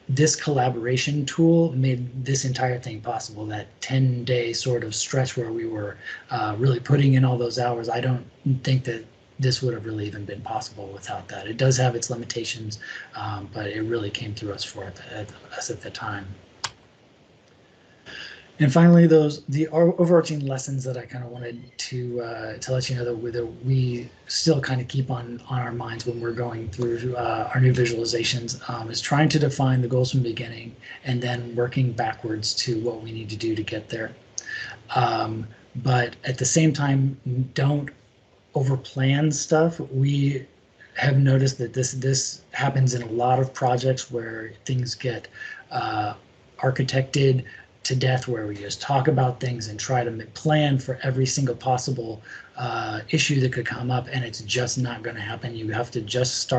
Speaker 6: this collaboration tool made this entire thing possible. That 10-day sort of stretch where we were really putting in all those hours, I don't think that this would have really even been possible without that. It does have its limitations, but it really came through us at the time. And finally, the overarching lessons that I kind of wanted to let you know that we still kind of keep on our minds when we're going through our new visualizations is trying to define the goals from the beginning and then working backwards to what we need to do to get there. But at the same time, don't overplan stuff. We have noticed that this happens in a lot of projects where things get architected to death, where we just talk about things and try to plan for every single possible issue that could come up, and it's just not going to happen. You have to just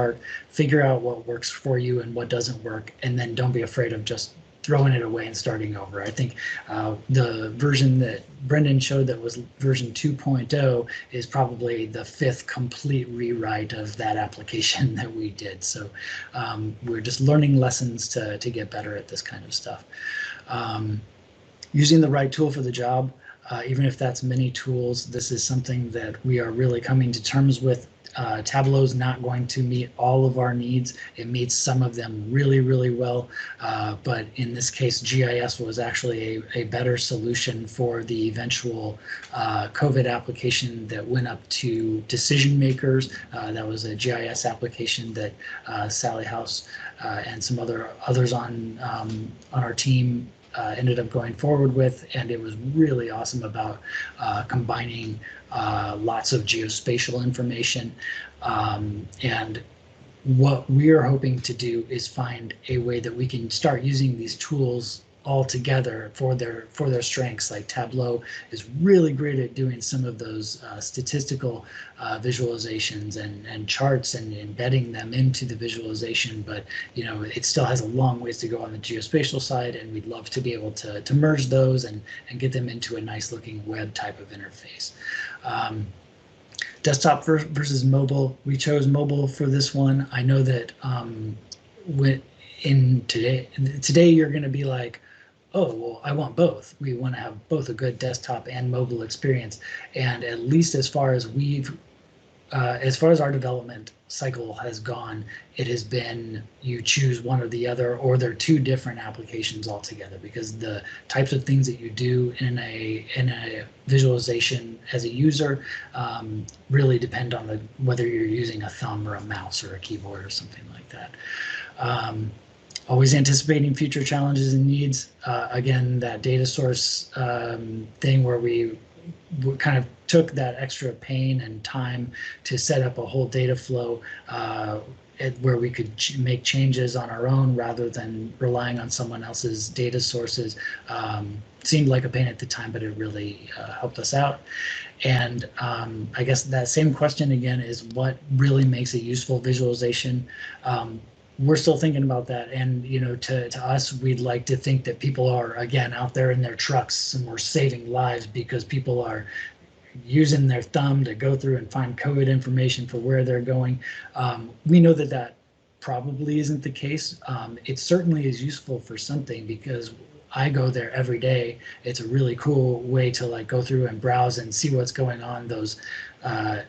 Speaker 6: figure out what works for you and what doesn't work, and then don't be afraid of just throwing it away and starting over. I think the version that Brendan showed, that was version 2.0, is probably the 5th complete rewrite of that application that we did. So we're just learning lessons to get better at this kind of stuff. Using the right tool for the job, even if that's many tools, this is something that we are really coming to terms with. Tableau is not going to meet all of our needs. It meets some of them really, really well. But in this case, GIS was actually a better solution for the eventual COVID application that went up to decision makers. That was a GIS application that Sally House and some others on our team ended up going forward with, and it was really awesome about combining lots of geospatial information. And what we're hoping to do is find a way that we can start using these tools all together for their strengths. Like Tableau is really great at doing some of those statistical visualizations and charts and embedding them into the visualization, but it still has a long ways to go on the geospatial side, and we'd love to be able to merge those and get them into a nice looking web type of interface. Desktop versus mobile. We chose mobile for this one. I know that today you're going to be like, oh, well, I want both. We want to have both a good desktop and mobile experience. And at least as far as we've as far as our development cycle has gone, it has been you choose one or the other, or they're two different applications altogether, because the types of things that you do in a visualization as a user really depend on whether you're using a thumb or a mouse or a keyboard or something like that. Always anticipating future challenges and needs. Again, that data source thing where we kind of took that extra pain and time to set up a whole data flow where we could make changes on our own rather than relying on someone else's data sources. Seemed like a pain at the time, but it really helped us out. And I guess that same question again is what really makes a useful visualization. We're still thinking about that, and to us, we'd like to think that people are again out there in their trucks and we're saving lives because people are using their thumb to go through and find COVID information for where they're going. We know that probably isn't the case. It certainly is useful for something because I go there every day. It's a really cool way to go through and browse and see what's going on. Those,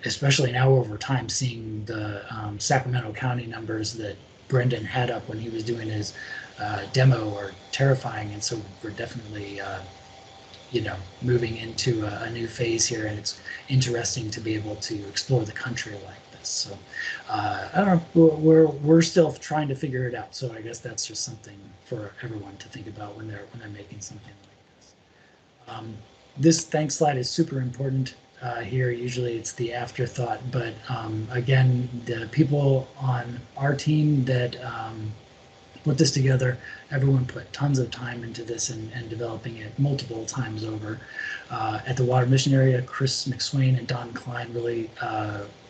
Speaker 6: especially now over time, seeing the Sacramento County numbers that Brendan had up when he was doing his demo are terrifying, and so we're definitely moving into a new phase here, and it's interesting to be able to explore the country like this. So I don't know, we're still trying to figure it out. So I guess that's just something for everyone to think about when they're making something like this. This thanks slide is super important. Here, usually it's the afterthought, but again, the people on our team that put this together, everyone put tons of time into this and developing it multiple times over. At the Water Mission area, Chris McSwain and Don Klein really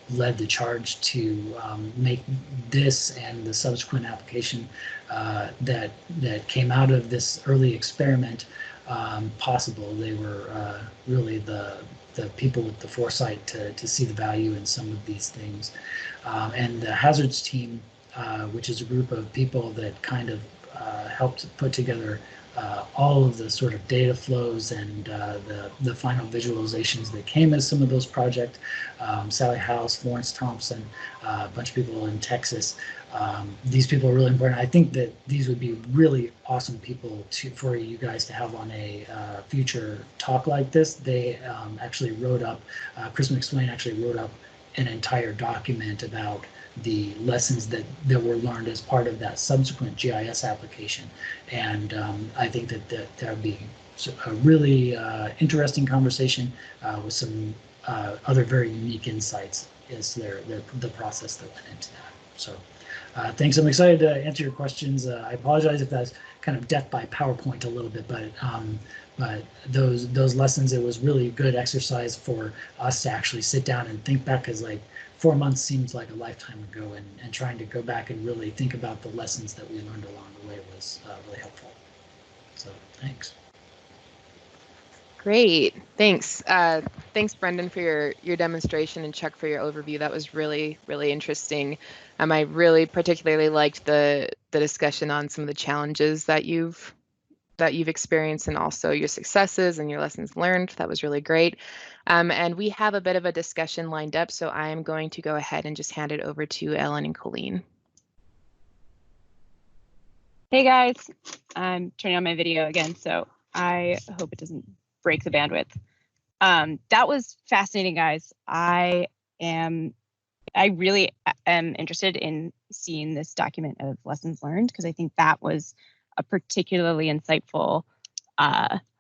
Speaker 6: led the charge to make this and the subsequent application that came out of this early experiment possible. They were really the people with the foresight to see the value in some of these things. And the hazards team, which is a group of people that kind of helped put together all of the sort of data flows and the final visualizations that came as some of those projects. Sally House, Florence Thompson, a bunch of people in Texas. These people are really important. I think that these would be really awesome people for you guys to have on a future talk like this. They actually wrote up, Chris McSwain actually wrote up an entire document about the lessons that were learned as part of that subsequent GIS application. And I think that would be a really interesting conversation with some other very unique insights as the process that went into that. So thanks. I'm excited to answer your questions. I apologize if that's kind of death by PowerPoint a little bit, but those lessons, it was really good exercise for us to actually sit down and think back, because 4 months seems like a lifetime ago, and trying to go back and really think about the lessons that we learned along the way was really helpful. So thanks.
Speaker 4: Great, thanks. Thanks, Brendan, for your demonstration, and Chuck for your overview. That was really, really interesting. I really particularly liked the discussion on some of the challenges that you've experienced, and also your successes and your lessons learned. That was really great. And we have a bit of a discussion lined up, so I am going to go ahead and just hand it over to Ellen and Colleen.
Speaker 5: Hey guys, I'm turning on my video again, so I hope it doesn't break the bandwidth. That was fascinating, guys. I really am interested in seeing this document of lessons learned, because I think that was a particularly insightful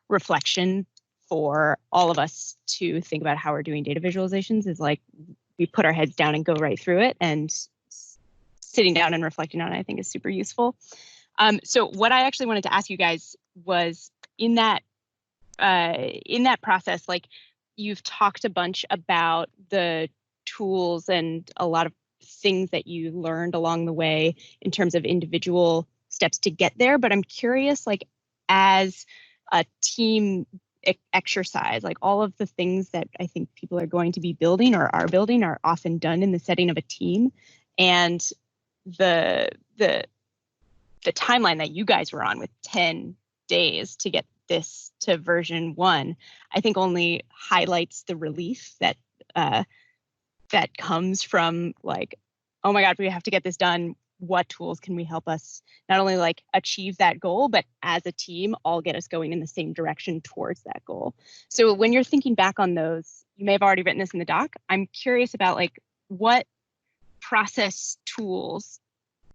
Speaker 5: reflection for all of us to think about how we're doing data visualizations. Is we put our heads down and go right through it, and sitting down and reflecting on it, I think, is super useful. So what I actually wanted to ask you guys was, in that process, you've talked a bunch about the tools and a lot of things that you learned along the way in terms of individual steps to get there. But I'm curious, as a team exercise, all of the things that I think people are going to be building or are building are often done in the setting of a team. And the timeline that you guys were on with 10 days to get this to version 1, I think only highlights the relief that that comes from like, oh my God, we have to get this done. What tools can we help us not only like achieve that goal, but as a team, all get us going in the same direction towards that goal. So when you're thinking back on those, you may have already written this in the doc. I'm curious about like what process tools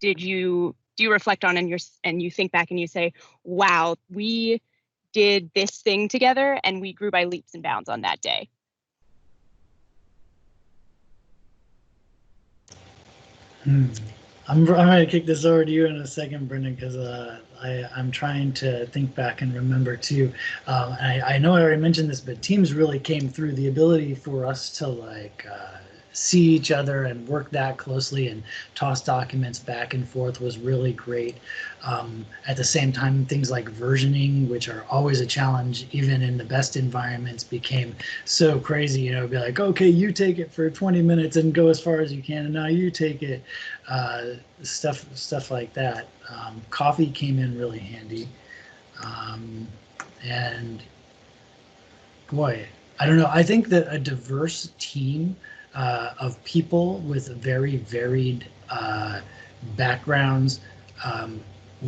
Speaker 5: do you reflect on and you think back and you say, wow, we did this thing together and we grew by leaps and bounds on that day.
Speaker 6: I'm going to kick this over to you in a second, Brendan, because I'm trying to think back and remember too. I know I already mentioned this, but teams really came through. The ability for us to like see each other and work that closely and toss documents back and forth was really great. At the same time, things like versioning, which are always a challenge, even in the best environments, became so crazy. You know, be like, okay, you take it for 20 minutes and go as far as you can, and now you take it. Stuff like that. Coffee came in really handy. And boy, I don't know. I think that a diverse team of people with very varied backgrounds,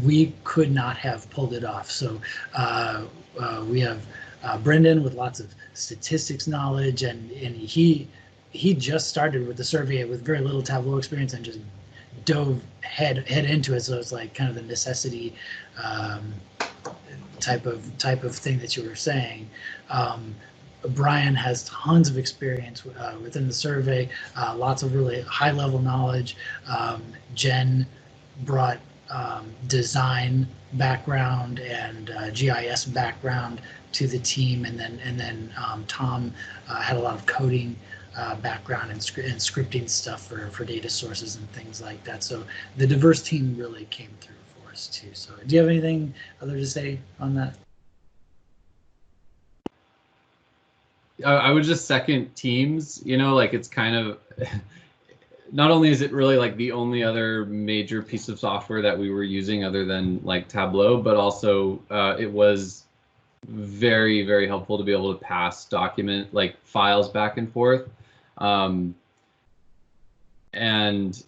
Speaker 6: we could not have pulled it off. So we have Brendan with lots of statistics knowledge, and he just started with the survey with very little Tableau experience and just dove head into it. So it's like kind of the necessity type of thing that you were saying. Brian has tons of experience within the survey, lots of really high level knowledge. Jen brought design background and GIS background to the team, and then Tom had a lot of coding background and scripting stuff for data sources and things like that. So the diverse team really came through for us too. So do you have anything other to say on that?
Speaker 7: I would just second Teams. You know, like it's kind of not only is it really like the only other major piece of software that we were using other than like Tableau, but also it was very, very helpful to be able to pass document like files back and forth. And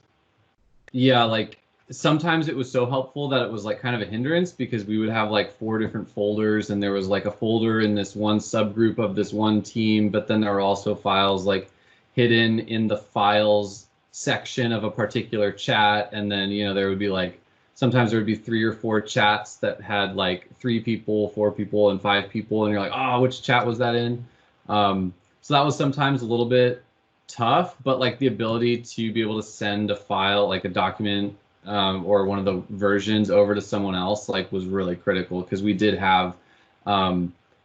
Speaker 7: yeah, like sometimes it was so helpful that it was like kind of a hindrance, because we would have like 4 different folders, and there was like a folder in this one subgroup of this one team, but then there were also files like hidden in the files section of a particular chat. And then, you know, there would be like, sometimes there would be 3 or 4 chats that had like 3 people, 4 people, and 5 people, and you're like, oh, which chat was that in? So that was sometimes a little bit tough, but like the ability to be able to send a file, like a document or one of the versions over to someone else, like was really critical, because we did have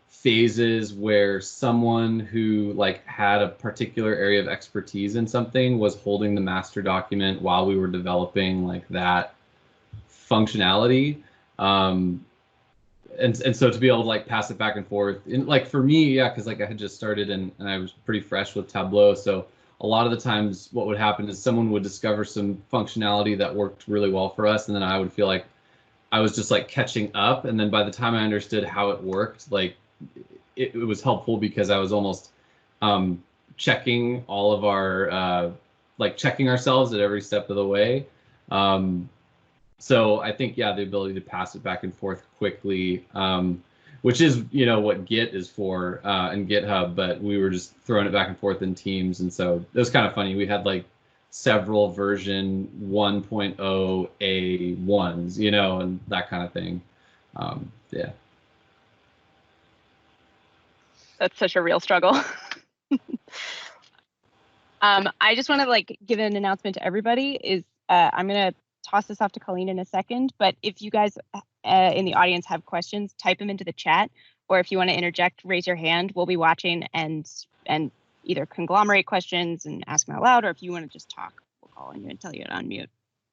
Speaker 7: phases where someone who like had a particular area of expertise in something was holding the master document while we were developing like that functionality. And so to be able to like pass it back and forth, and like for me, yeah, because like I had just started and I was pretty fresh with Tableau, so a lot of the times what would happen is someone would discover some functionality that worked really well for us, and then I would feel like I was just like catching up, and then by the time I understood how it worked, like it was helpful, because I was almost checking all of our like checking ourselves at every step of the way. So I think, yeah, the ability to pass it back and forth quickly, which is, you know, what Git is for and GitHub, but we were just throwing it back and forth in Teams. And so it was kind of funny. We had like several version 1.0 A1s, you know, and that kind of thing. Yeah.
Speaker 5: That's such a real struggle. I just want to like give an announcement to everybody is I'm going to toss this off to Colleen in a second, but if you guys in the audience have questions, type them into the chat, or if you want to interject, raise your hand. We'll be watching and either conglomerate questions and ask them out loud, or if you want to just talk, we'll call on you and tell you to unmute.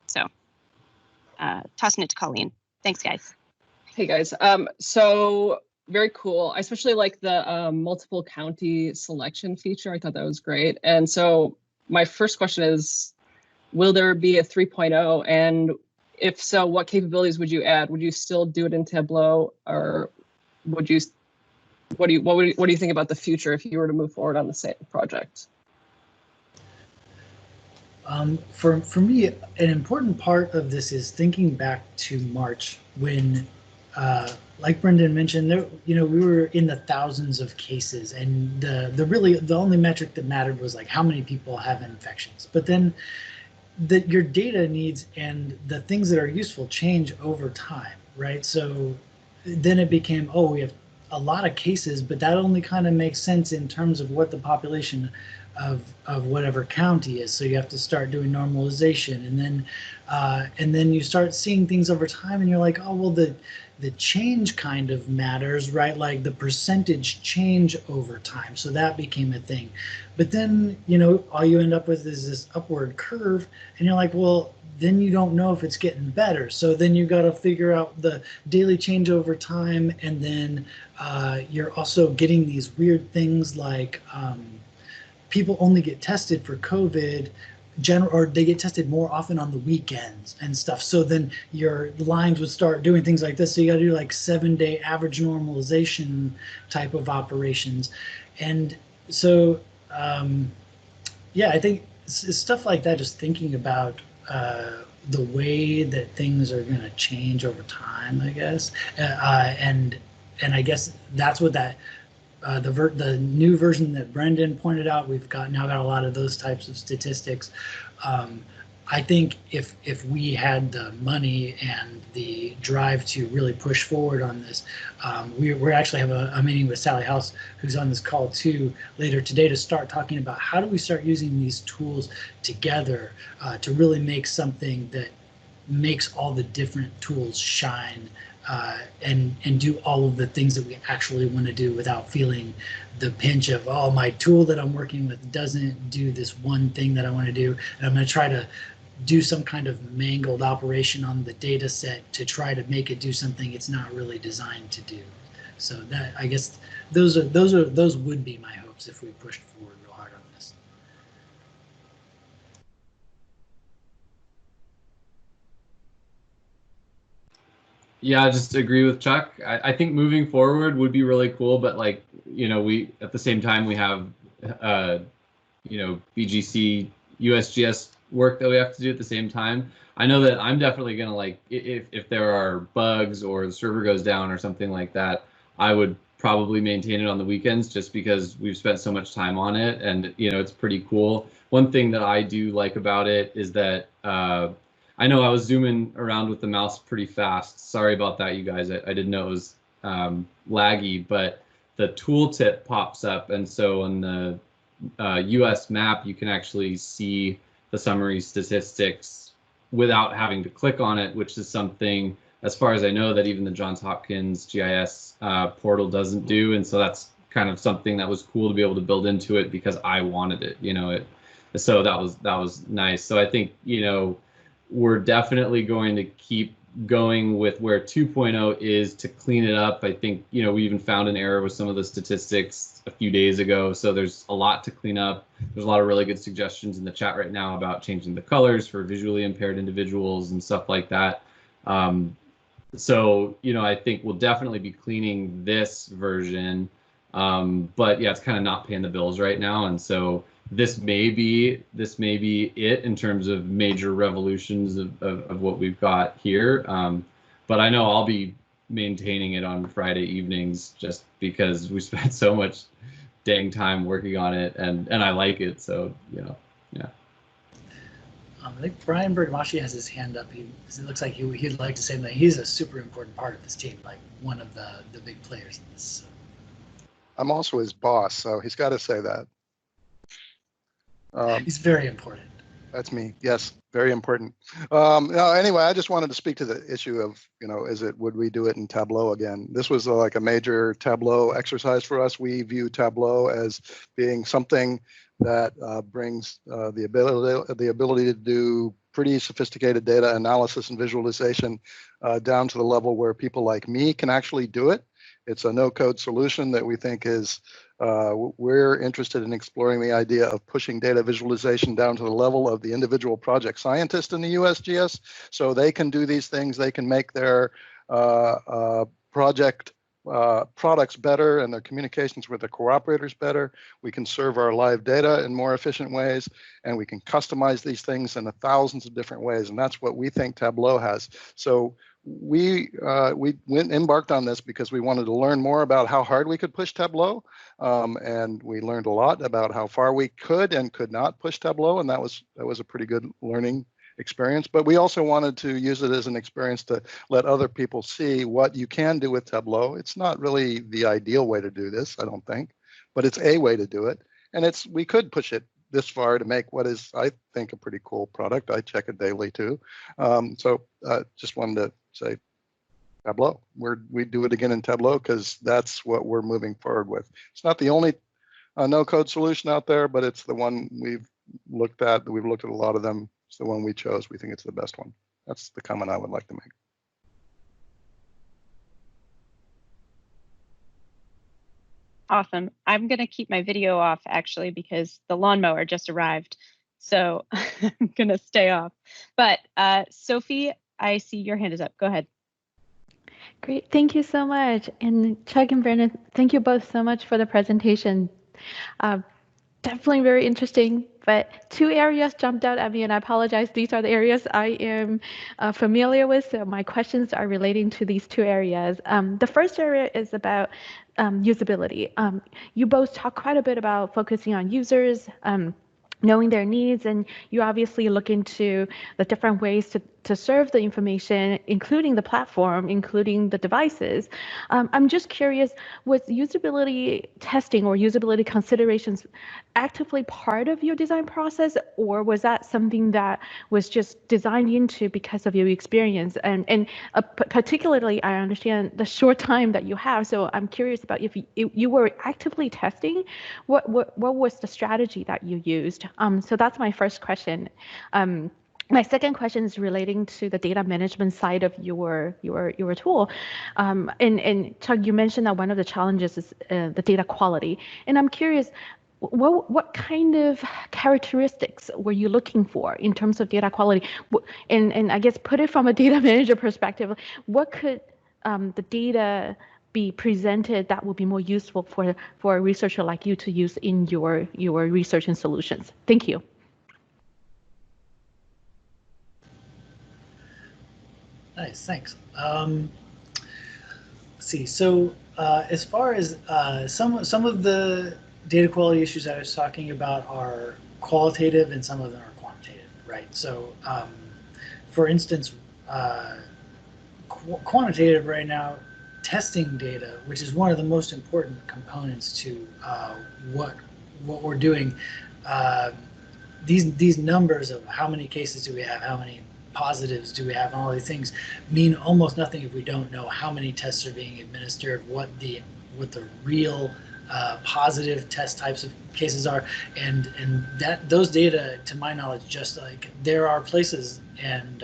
Speaker 5: So tossing it to Colleen. Thanks, guys.
Speaker 3: Hey guys, so very cool. I especially like the multiple county selection feature. I thought that was great. And so my first question is, will there be a 3.0? And if so, what capabilities would you add? Would you still do it in Tableau, or would you? What do you think about the future if you were to move forward on the same project?
Speaker 6: For me, an important part of this is thinking back to March when, like Brendan mentioned, there, we were in the thousands of cases, and the only metric that mattered was like how many people have infections. But then your data needs and the things that are useful change over time, right? So then it became, oh, we have a lot of cases, but that only kind of makes sense in terms of what the population of whatever county is. So you have to start doing normalization, and then you start seeing things over time, and you're like, oh, well, the change kind of matters, right? Like the percentage change over time. So that became a thing. But then, all you end up with is this upward curve, and you're like, well, then you don't know if it's getting better. So then you got to figure out the daily change over time, and then you're also getting these weird things like people only get tested for COVID, or they get tested more often on the weekends and stuff. So then your lines would start doing things like this. So you got to do like 7-day average normalization type of operations. And so, yeah, I think it's stuff like that, just thinking about the way that things are going to change over time, I guess. And I guess that's what that, the new version that Brendan pointed out, we've now got a lot of those types of statistics. I think if we had the money and the drive to really push forward on this, we actually have a meeting with Sally House, who's on this call too, later today, to start talking about how do we start using these tools together to really make something that makes all the different tools shine and do all of the things that we actually want to do without feeling the pinch of, oh, my tool that I'm working with doesn't do this one thing that I want to do, and I'm going to try to do some kind of mangled operation on the data set to try to make it do something it's not really designed to do. So that, I guess, those would be my hopes if we pushed forward real hard on this.
Speaker 7: Yeah, I just agree with Chuck. I think moving forward would be really cool, but like, we at the same time we have BGC, USGS work that we have to do at the same time. I know that I'm definitely gonna, like, if there are bugs or the server goes down or something like that, I would probably maintain it on the weekends just because we've spent so much time on it, and it's pretty cool. One thing that I do like about it is that I know I was zooming around with the mouse pretty fast. Sorry about that, you guys. I didn't know it was laggy, but the tooltip pops up, and so on the US map, you can actually see the summary statistics without having to click on it, which is something, as far as I know, that even the Johns Hopkins GIS portal doesn't do. And so that's kind of something that was cool to be able to build into it because I wanted it, so that was nice. So I think, we're definitely going to keep going with where 2.0 is to clean it up. I think, we even found an error with some of the statistics a few days ago. So there's a lot to clean up. There's a lot of really good suggestions in the chat right now about changing the colors for visually impaired individuals and stuff like that. So, I think we'll definitely be cleaning this version. But yeah, it's kind of not paying the bills right now. And so this may be it in terms of major revolutions of what we've got here. But I know I'll be maintaining it on Friday evenings just because we spent so much dang time working on it, and I like it. So, yeah.
Speaker 6: I think Brian Bergamashi has his hand up. It looks like he'd like to say that he's a super important part of this team, like one of the big players in this. So.
Speaker 8: I'm also his boss, so he's got to say that.
Speaker 6: He's very important.
Speaker 8: That's me. Yes, very important. No, anyway, I just wanted to speak to the issue of, would we do it in Tableau again? This was like a major Tableau exercise for us. We view Tableau as being something that brings the ability to do pretty sophisticated data analysis and visualization down to the level where people like me can actually do it. It's a no-code solution that we think is, we're interested in exploring the idea of pushing data visualization down to the level of the individual project scientist in the USGS, so they can do these things. They can make their project products better and their communications with the cooperators better. We can serve our live data in more efficient ways, and we can customize these things in thousands of different ways. And that's what we think Tableau has. So we embarked on this because we wanted to learn more about how hard we could push Tableau, and we learned a lot about how far we could and could not push Tableau, and that was a pretty good learning experience. But we also wanted to use it as an experience to let other people see what you can do with Tableau. It's not really the ideal way to do this, I don't think, but it's a way to do it, and we could push it this far to make what is, I think, a pretty cool product. I check it daily too. So just wanted to say Tableau. We do it again in Tableau because that's what we're moving forward with. It's not the only no-code solution out there, but it's the one we've looked at. We've looked at a lot of them. It's the one we chose. We think it's the best one. That's the comment I would like to make.
Speaker 5: Awesome. I'm going to keep my video off actually because the lawnmower just arrived. So I'm going to stay off. But Sophie, I see your hand is up. Go ahead.
Speaker 2: Great. Thank you so much. And Chuck and Brennan, thank you both so much for the presentation. Definitely very interesting, but two areas jumped out at me, and I apologize. These are the areas I am familiar with, so my questions are relating to these two areas. The first area is about usability. You both talk quite a bit about focusing on users, knowing their needs, and you obviously look into the different ways to serve the information, including the platform, including the devices. I'm just curious, was usability testing or usability considerations actively part of your design process, or was that something that was just designed into because of your experience? And particularly, I understand the short time that you have, so I'm curious about if you were actively testing, what was the strategy that you used? So that's my first question. My second question is relating to the data management side of your tool. And Chuck, you mentioned that one of the challenges is the data quality. And I'm curious, what kind of characteristics were you looking for in terms of data quality? And I guess put it from a data manager perspective, what could the data be presented that would be more useful for a researcher like you to use in your research and solutions? Thank you.
Speaker 6: Nice, thanks. Let's see. So as far as some of the data quality issues I was talking about are qualitative and some of them are quantitative, right? So for instance, quantitative right now, testing data, which is one of the most important components to what we're doing. These numbers of how many cases do we have, how many positives do we have, and all these things mean almost nothing if we don't know how many tests are being administered, what the real positive test types of cases are, and that those data, to my knowledge, just like there are places and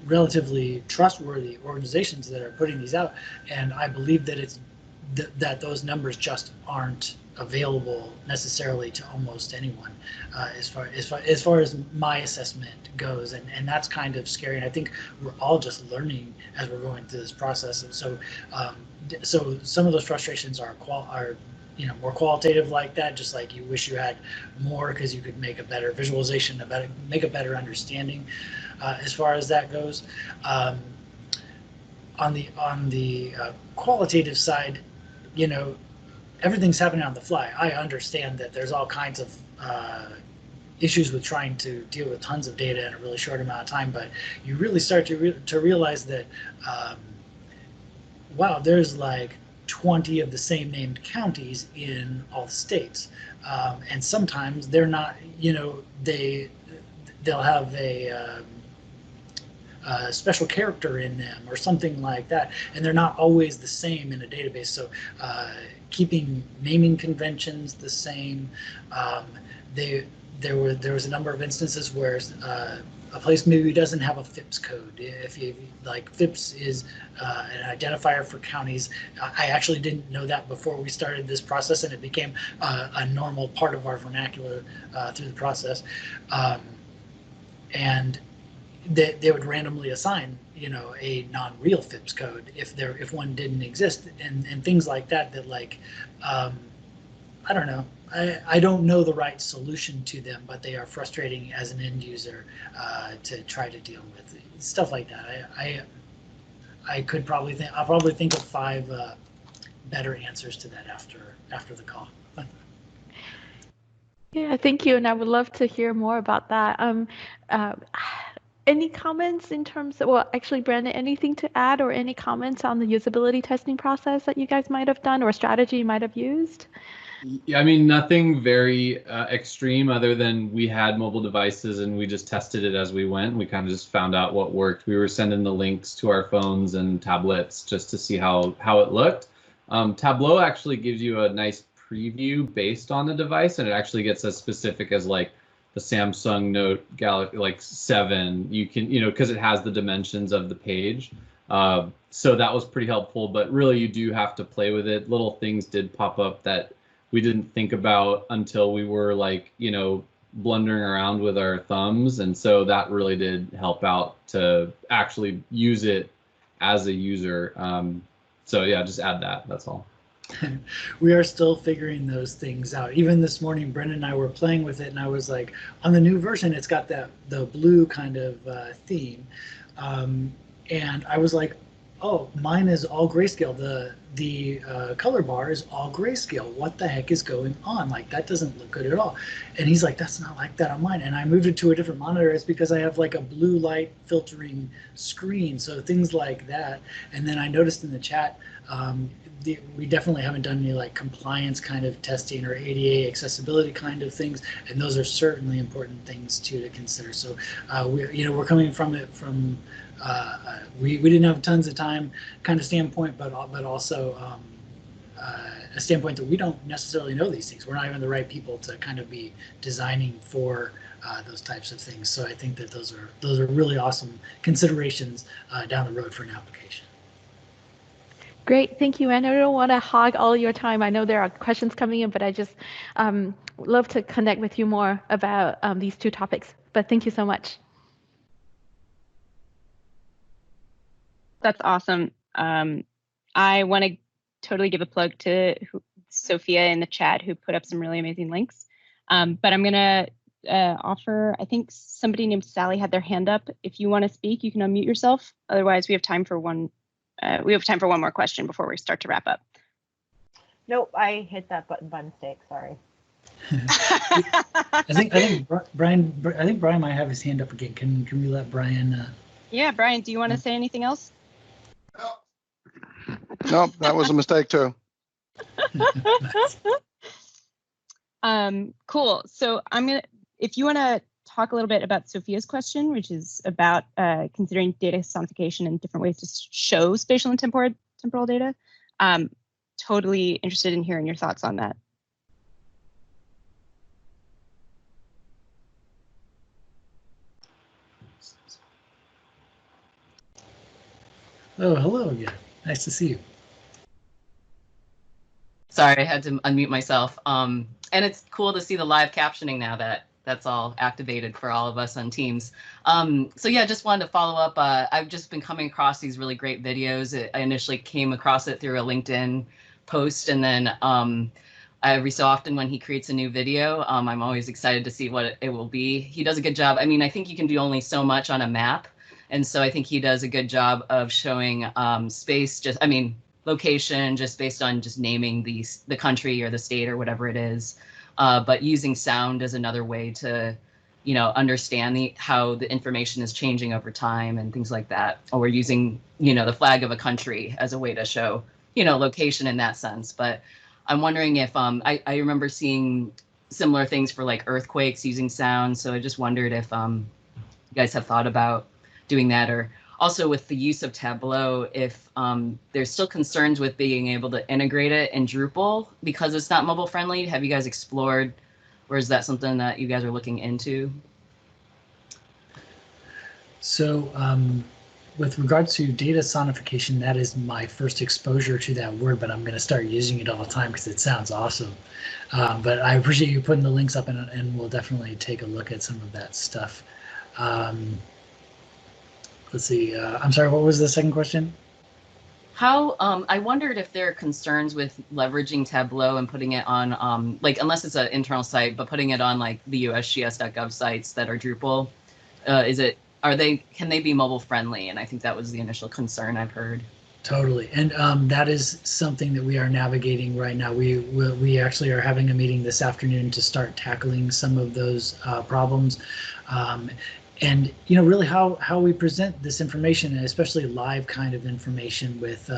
Speaker 6: relatively trustworthy organizations that are putting these out, and I believe that that those numbers just aren't available necessarily to almost anyone as far as my assessment goes, and that's kind of scary. And I think we're all just learning as we're going through this process. And so so some of those frustrations are more qualitative, like that, just like you wish you had more because you could make a better visualization, make a better understanding as far as that goes. On the qualitative side, everything's happening on the fly. I understand that there's all kinds of issues with trying to deal with tons of data in a really short amount of time, but you really start to realize that wow, there's like 20 of the same named counties in all the states, and sometimes they're not, they'll have a special character in them or something like that, and they're not always the same in a database. So keeping naming conventions the same, there was a number of instances where a place maybe doesn't have a FIPS code. If you like, FIPS is an identifier for counties. I actually didn't know that before we started this process, and it became a normal part of our vernacular through the process. And they would randomly assign, a non-real FIPS code if one didn't exist, and things like that like, I don't know. I don't know the right solution to them, but they are frustrating as an end user to try to deal with. Stuff like that. I'll probably think of 5 better answers to that after the call.
Speaker 2: Yeah, thank you, and I would love to hear more about that. Any comments in terms of, well, actually, Brandon, anything to add or any comments on the usability testing process that you guys might have done or strategy you might have used?
Speaker 7: Yeah, I mean, nothing very extreme other than we had mobile devices and we just tested it as we went. We kind of just found out what worked. We were sending the links to our phones and tablets just to see how it looked. Tableau actually gives you a nice preview based on the device, and it actually gets as specific as like the Samsung Note Galaxy like 7. You can, because it has the dimensions of the page. So that was pretty helpful, but really you do have to play with it. Little things did pop up that we didn't think about until we were like, blundering around with our thumbs. And so that really did help out to actually use it as a user. So yeah, just add that, that's all.
Speaker 6: We are still figuring those things out. Even this morning, Brendan and I were playing with it, and I was like, on the new version, it's got the blue kind of theme. And I was like, oh, mine is all grayscale. The color bar is all grayscale. What the heck is going on? Like, that doesn't look good at all. And he's like, that's not like that on mine. And I moved it to a different monitor. It's because I have like a blue light filtering screen. So things like that. And then I noticed in the chat, we definitely haven't done any like compliance kind of testing or ADA accessibility kind of things, and those are certainly important things too to consider. So we're coming from it from we didn't have tons of time kind of standpoint, but also a standpoint that we don't necessarily know these things. We're not even the right people to kind of be designing for those types of things. So I think that those are really awesome considerations down the road for an application.
Speaker 2: Great, thank you. And I don't want to hog all your time. I know there are questions coming in, but I just love to connect with you more about these 2 topics. But thank you so much.
Speaker 5: That's awesome. I want to totally give a plug to Sophia in the chat, who put up some really amazing links. But I'm going to offer, I think somebody named Sally had their hand up. If you want to speak, you can unmute yourself. Otherwise, we have time for one more question before we start to wrap up.
Speaker 9: Nope, I hit that button by mistake. Sorry.
Speaker 6: I think Brian might have his hand up again. Can we let Brian?
Speaker 5: Yeah, Brian, do you want to say anything else?
Speaker 8: No, that was a mistake too.
Speaker 5: Cool. So if you want to talk a little bit about Sophia's question, which is about considering data sonification and different ways to show spatial and temporal data. Totally interested in hearing your thoughts on that.
Speaker 6: Oh, hello again. Nice to see you.
Speaker 10: Sorry, I had to unmute myself. And it's cool to see the live captioning now that's all activated for all of us on Teams. So yeah, just wanted to follow up. I've just been coming across these really great videos. I initially came across it through a LinkedIn post, and then every so often when he creates a new video, I'm always excited to see what it will be. He does a good job. I mean, I think you can do only so much on a map. And so I think he does a good job of showing space, location, just based on just naming the country or the state or whatever it is. But using sound as another way to, understand how the information is changing over time and things like that. Or using, the flag of a country as a way to show, location in that sense. But I'm wondering if I remember seeing similar things for like earthquakes using sound. So I just wondered if you guys have thought about doing that, or also with the use of Tableau, if there's still concerns with being able to integrate it in Drupal because it's not mobile friendly. Have you guys explored, or is that something that you guys are looking into?
Speaker 6: So with regard to data sonification, that is my first exposure to that word, but I'm going to start using it all the time because it sounds awesome. But I appreciate you putting the links up, and we'll definitely take a look at some of that stuff. let's see. I'm sorry, what was the second question?
Speaker 10: How I wondered if there are concerns with leveraging Tableau and putting it on like, unless it's an internal site, but putting it on like the USGS.gov sites that are Drupal. Can they be mobile friendly? And I think that was the initial concern I've heard.
Speaker 6: Totally, and that is something that we are navigating right now. We actually are having a meeting this afternoon to start tackling some of those problems. And really how we present this information, and especially live kind of information with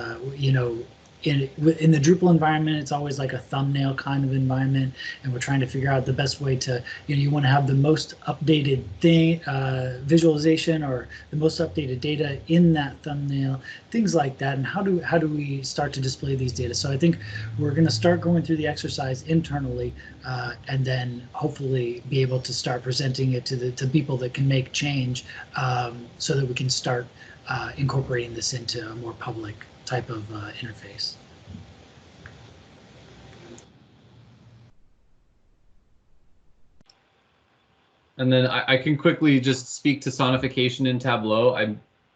Speaker 6: in the Drupal environment, it's always like a thumbnail kind of environment, and we're trying to figure out the best way to, you want to have the most updated visualization or the most updated data in that thumbnail, things like that. And how do we start to display these data? So I think we're going to start going through the exercise internally, and then hopefully be able to start presenting it to people that can make change, so that we can start incorporating this into a more public type of interface.
Speaker 7: And then I can quickly just speak to sonification in Tableau.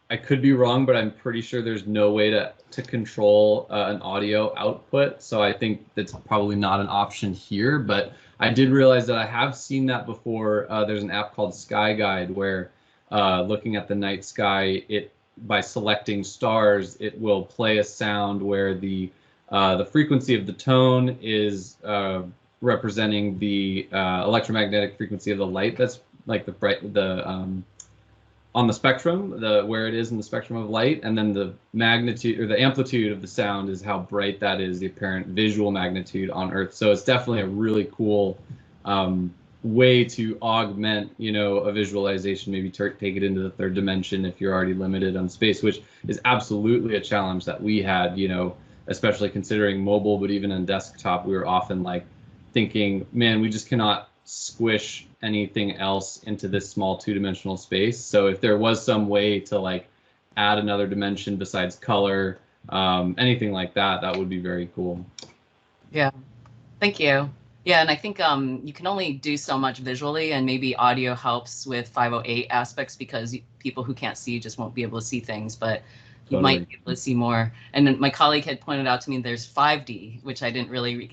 Speaker 7: I could be wrong, but I'm pretty sure there's no way to control an audio output. So I think that's probably not an option here, but I did realize that I have seen that before. There's an app called Sky Guide where looking at the night sky, by selecting stars, it will play a sound where the frequency of the tone is representing the electromagnetic frequency of the light that's like on the spectrum, where it is in the spectrum of light, and then the magnitude or the amplitude of the sound is how bright that is, the apparent visual magnitude on Earth. So it's definitely a really cool way to augment, a visualization, maybe take it into the third dimension if you're already limited on space, which is absolutely a challenge that we had, especially considering mobile, but even on desktop, we were often like thinking, man, we just cannot squish anything else into this small two-dimensional space. So if there was some way to like add another dimension besides color, anything like that, that would be very cool.
Speaker 10: Yeah, thank you. Yeah, and I think you can only do so much visually, and maybe audio helps with 508 aspects because people who can't see just won't be able to see things, but you might be able to see more. And then my colleague had pointed out to me there's 5D, which I didn't really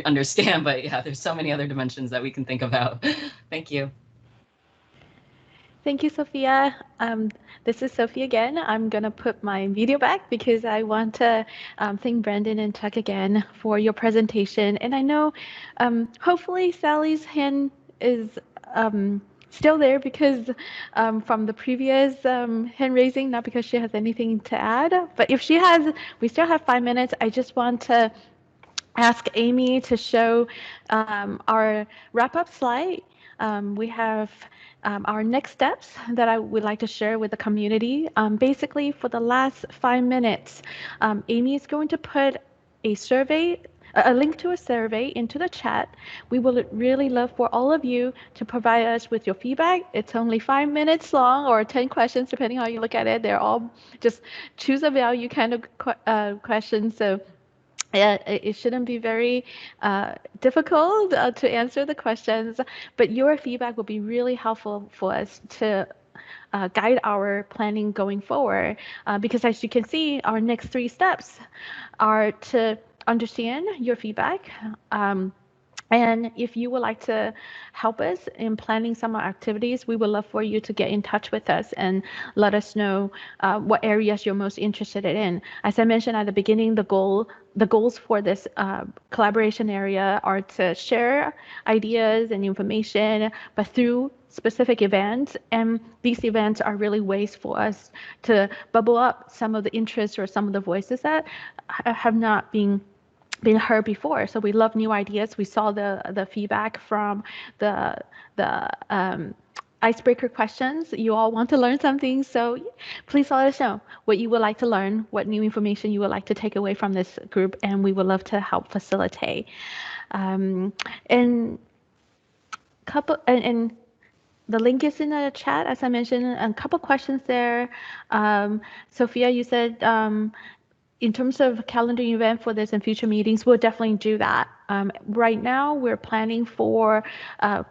Speaker 10: understand, but yeah, there's so many other dimensions that we can think about. Thank you.
Speaker 2: Thank you, Sophia. This is Sophie again. I'm going to put my video back because I want to thank Brandon and Chuck again for your presentation. And I know hopefully Sally's hand is still there because from the previous hand raising, not because she has anything to add. But if she has, we still have 5 minutes. I just want to ask Amy to show our wrap-up slide. We have our next steps that I would like to share with the community. Basically, for the last 5 minutes, Amy is going to put a link to a survey into the chat. We will really love for all of you to provide us with your feedback. It's only 5 minutes long or 10 questions, depending how you look at it. They're all just choose a value kind of questions. So it shouldn't be very difficult to answer the questions, but your feedback will be really helpful for us to guide our planning going forward. Because as you can see, our next 3 steps are to understand your feedback. And if you would like to help us in planning some activities, we would love for you to get in touch with us and let us know what areas you're most interested in. As I mentioned at the beginning, the goals for this collaboration area are to share ideas and information, but through specific events. And these events are really ways for us to bubble up some of the interests or some of the voices that have not been heard before. So we love new ideas. We saw the feedback from the icebreaker questions. You all want to learn something, so please let us know what you would like to learn, what new information you would like to take away from this group, and we would love to help facilitate. And the link is in the chat, as I mentioned. A couple questions there. Sophia, you said in terms of calendar event for this and future meetings, we'll definitely do that. Right now, we're planning for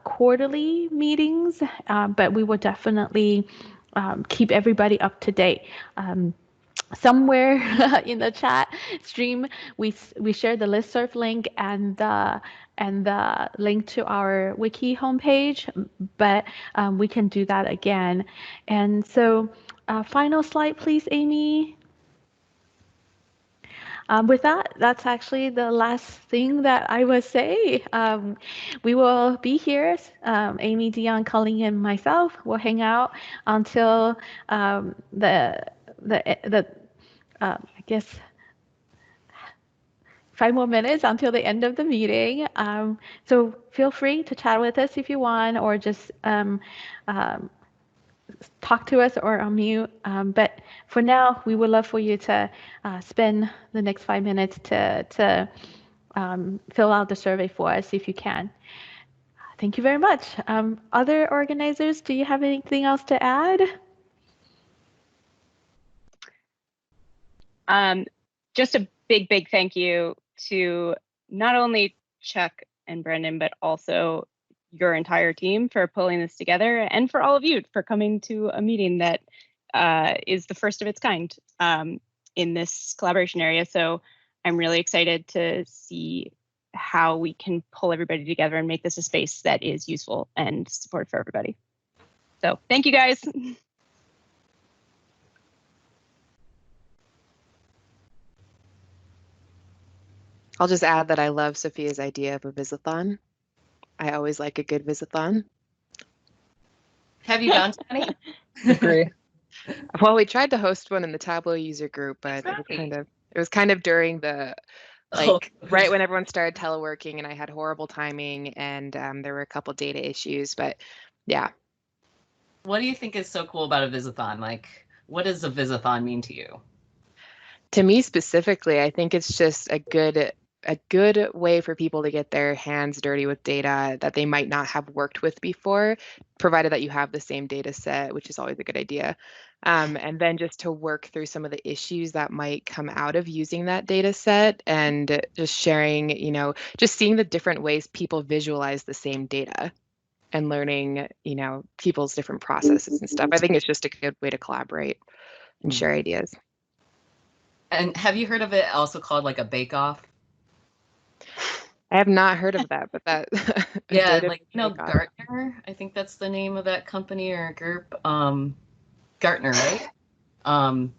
Speaker 2: quarterly meetings, but we will definitely keep everybody up to date. Somewhere in the chat stream, we shared the listserv link and the link to our wiki homepage, but we can do that again. And so, final slide, please, Amy. With that, that's actually the last thing that I would say. We will be here, Amy, Dion, Colleen, and myself will hang out until I guess 5 more minutes until the end of the meeting. So feel free to chat with us if you want, or just talk to us or unmute. But for now, we would love for you to spend the next 5 minutes to fill out the survey for us if you can. Thank you very much. Other organizers, do you have anything else to add?
Speaker 5: Just a big thank you to not only Chuck and Brendan, but also your entire team for pulling this together, and for all of you for coming to a meeting that is the first of its kind in this collaboration area. So I'm really excited to see how we can pull everybody together and make this a space that is useful and supportive for everybody. So thank you, guys.
Speaker 4: I'll just add that I love Sophia's idea of a visathon. I always like a good visathon.
Speaker 10: Have you done any?
Speaker 3: Agree.
Speaker 4: Well, we tried to host one in the Tableau user group, but it was kind of during the right when everyone started teleworking, and I had horrible timing, and there were a couple data issues, but yeah.
Speaker 10: What do you think is so cool about a visathon? Like, what does a visathon mean to you?
Speaker 4: To me specifically, I think it's just a good way for people to get their hands dirty with data that they might not have worked with before, provided that you have the same data set, which is always a good idea. And then just to work through some of the issues that might come out of using that data set, and just sharing, just seeing the different ways people visualize the same data and learning, people's different processes and stuff. I think it's just a good way to collaborate and share ideas.
Speaker 10: And have you heard of it also called like a bake-off?
Speaker 4: I have not heard of that, but that
Speaker 10: yeah, like Gartner, I think that's the name of that company or group. Gartner, right?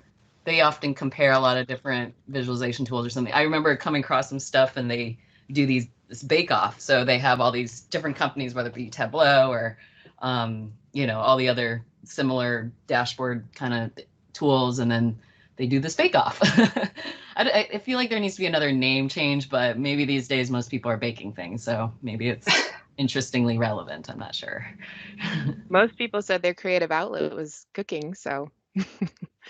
Speaker 10: They often compare a lot of different visualization tools or something. I remember coming across some stuff, and they do this bake-off. So they have all these different companies, whether it be Tableau or all the other similar dashboard kind of tools, and then they do this bake-off. I feel like there needs to be another name change, but maybe these days most people are baking things, so maybe it's interestingly relevant. I'm not sure.
Speaker 4: Most people said their creative outlet was cooking, so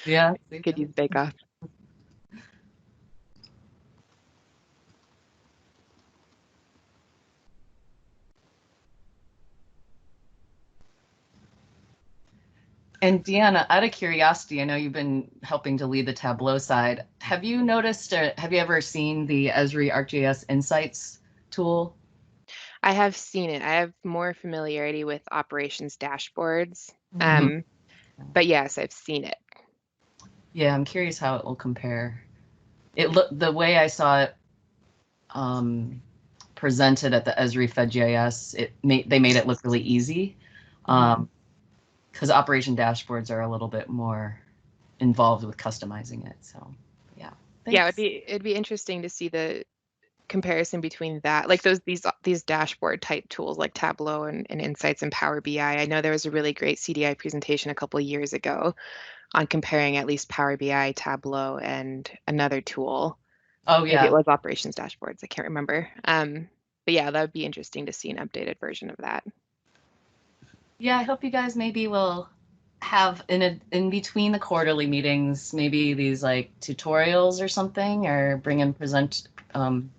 Speaker 10: yeah,
Speaker 4: you could use bake-off.
Speaker 10: And Deanna, out of curiosity, I know you've been helping to lead the Tableau side. Have you noticed, or have you ever seen the Esri ArcGIS Insights tool?
Speaker 4: I have seen it. I have more familiarity with operations dashboards, but yes, I've seen it.
Speaker 10: Yeah, I'm curious how it will compare. The way I saw it presented at the Esri FedGIS, they made it look really easy. Because operation dashboards are a little bit more involved with customizing it. So yeah. Thanks.
Speaker 4: Yeah, it'd be interesting to see the comparison between that, like these dashboard type tools like Tableau and Insights and Power BI. I know there was a really great CDI presentation a couple of years ago on comparing at least Power BI, Tableau, and another tool.
Speaker 10: Oh yeah.
Speaker 4: Maybe it was operations dashboards. I can't remember. But yeah, that would be interesting to see an updated version of that.
Speaker 10: Yeah, I hope you guys maybe will have in between the quarterly meetings, maybe these like tutorials or something, or bring in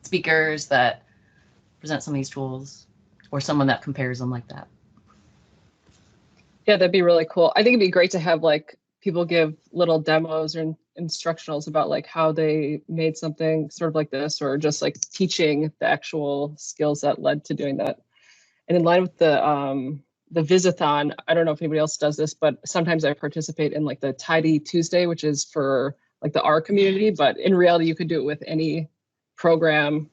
Speaker 10: speakers that present some of these tools, or someone that compares them like that.
Speaker 3: Yeah, that'd be really cool. I think it'd be great to have like people give little demos or instructionals about like how they made something sort of like this, or just like teaching the actual skills that led to doing that. And in line with the the Visathon. I don't know if anybody else does this, but sometimes I participate in like the Tidy Tuesday, which is for like the R community, but in reality, you could do it with any program.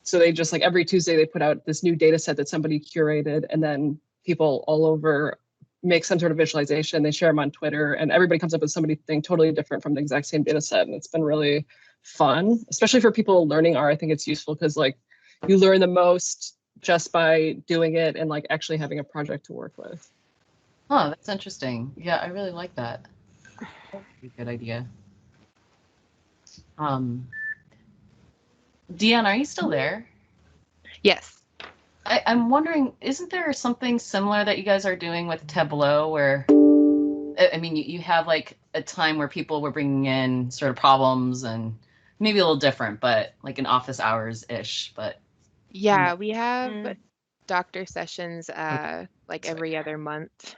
Speaker 3: So they just like every Tuesday they put out this new data set that somebody curated, and then people all over make some sort of visualization. They share them on Twitter, and everybody comes up with something totally different from the exact same data set. And it's been really fun, especially for people learning R. I think it's useful because like you learn the most just by doing it and like actually having a project to work with.
Speaker 10: Oh, that's interesting. Yeah, I really like that. That's a good idea. Deanne, are you still there?
Speaker 4: Yes.
Speaker 10: I'm wondering, isn't there something similar that you guys are doing with Tableau where, I mean, you have like a time where people were bringing in sort of problems and maybe a little different, but like in office hours-ish, but.
Speaker 4: Yeah, we have doctor sessions like
Speaker 10: Sorry.
Speaker 4: every other month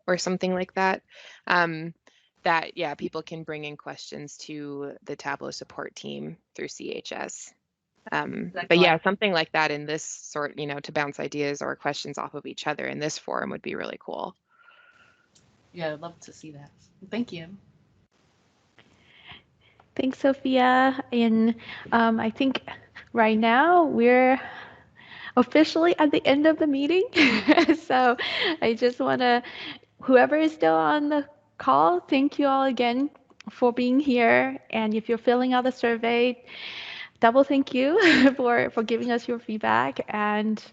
Speaker 4: or something like that. That, yeah, people can bring in questions to the Tableau support team through CHS. But yeah, something like that in this sort, you know, to bounce ideas or questions off of each other in this forum would be really cool.
Speaker 10: Yeah, I'd love to see that. Thank you.
Speaker 2: Thanks, Sophia. And I think right now we're officially at the end of the meeting. So I just want to, whoever is still on the call, thank you all again for being here. And if you're filling out the survey, double thank you for giving us your feedback. And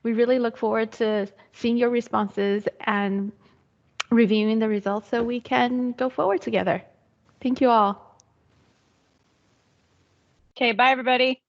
Speaker 2: we really look forward to seeing your responses and reviewing the results so we can go forward together. Thank you all.
Speaker 5: Okay, bye everybody.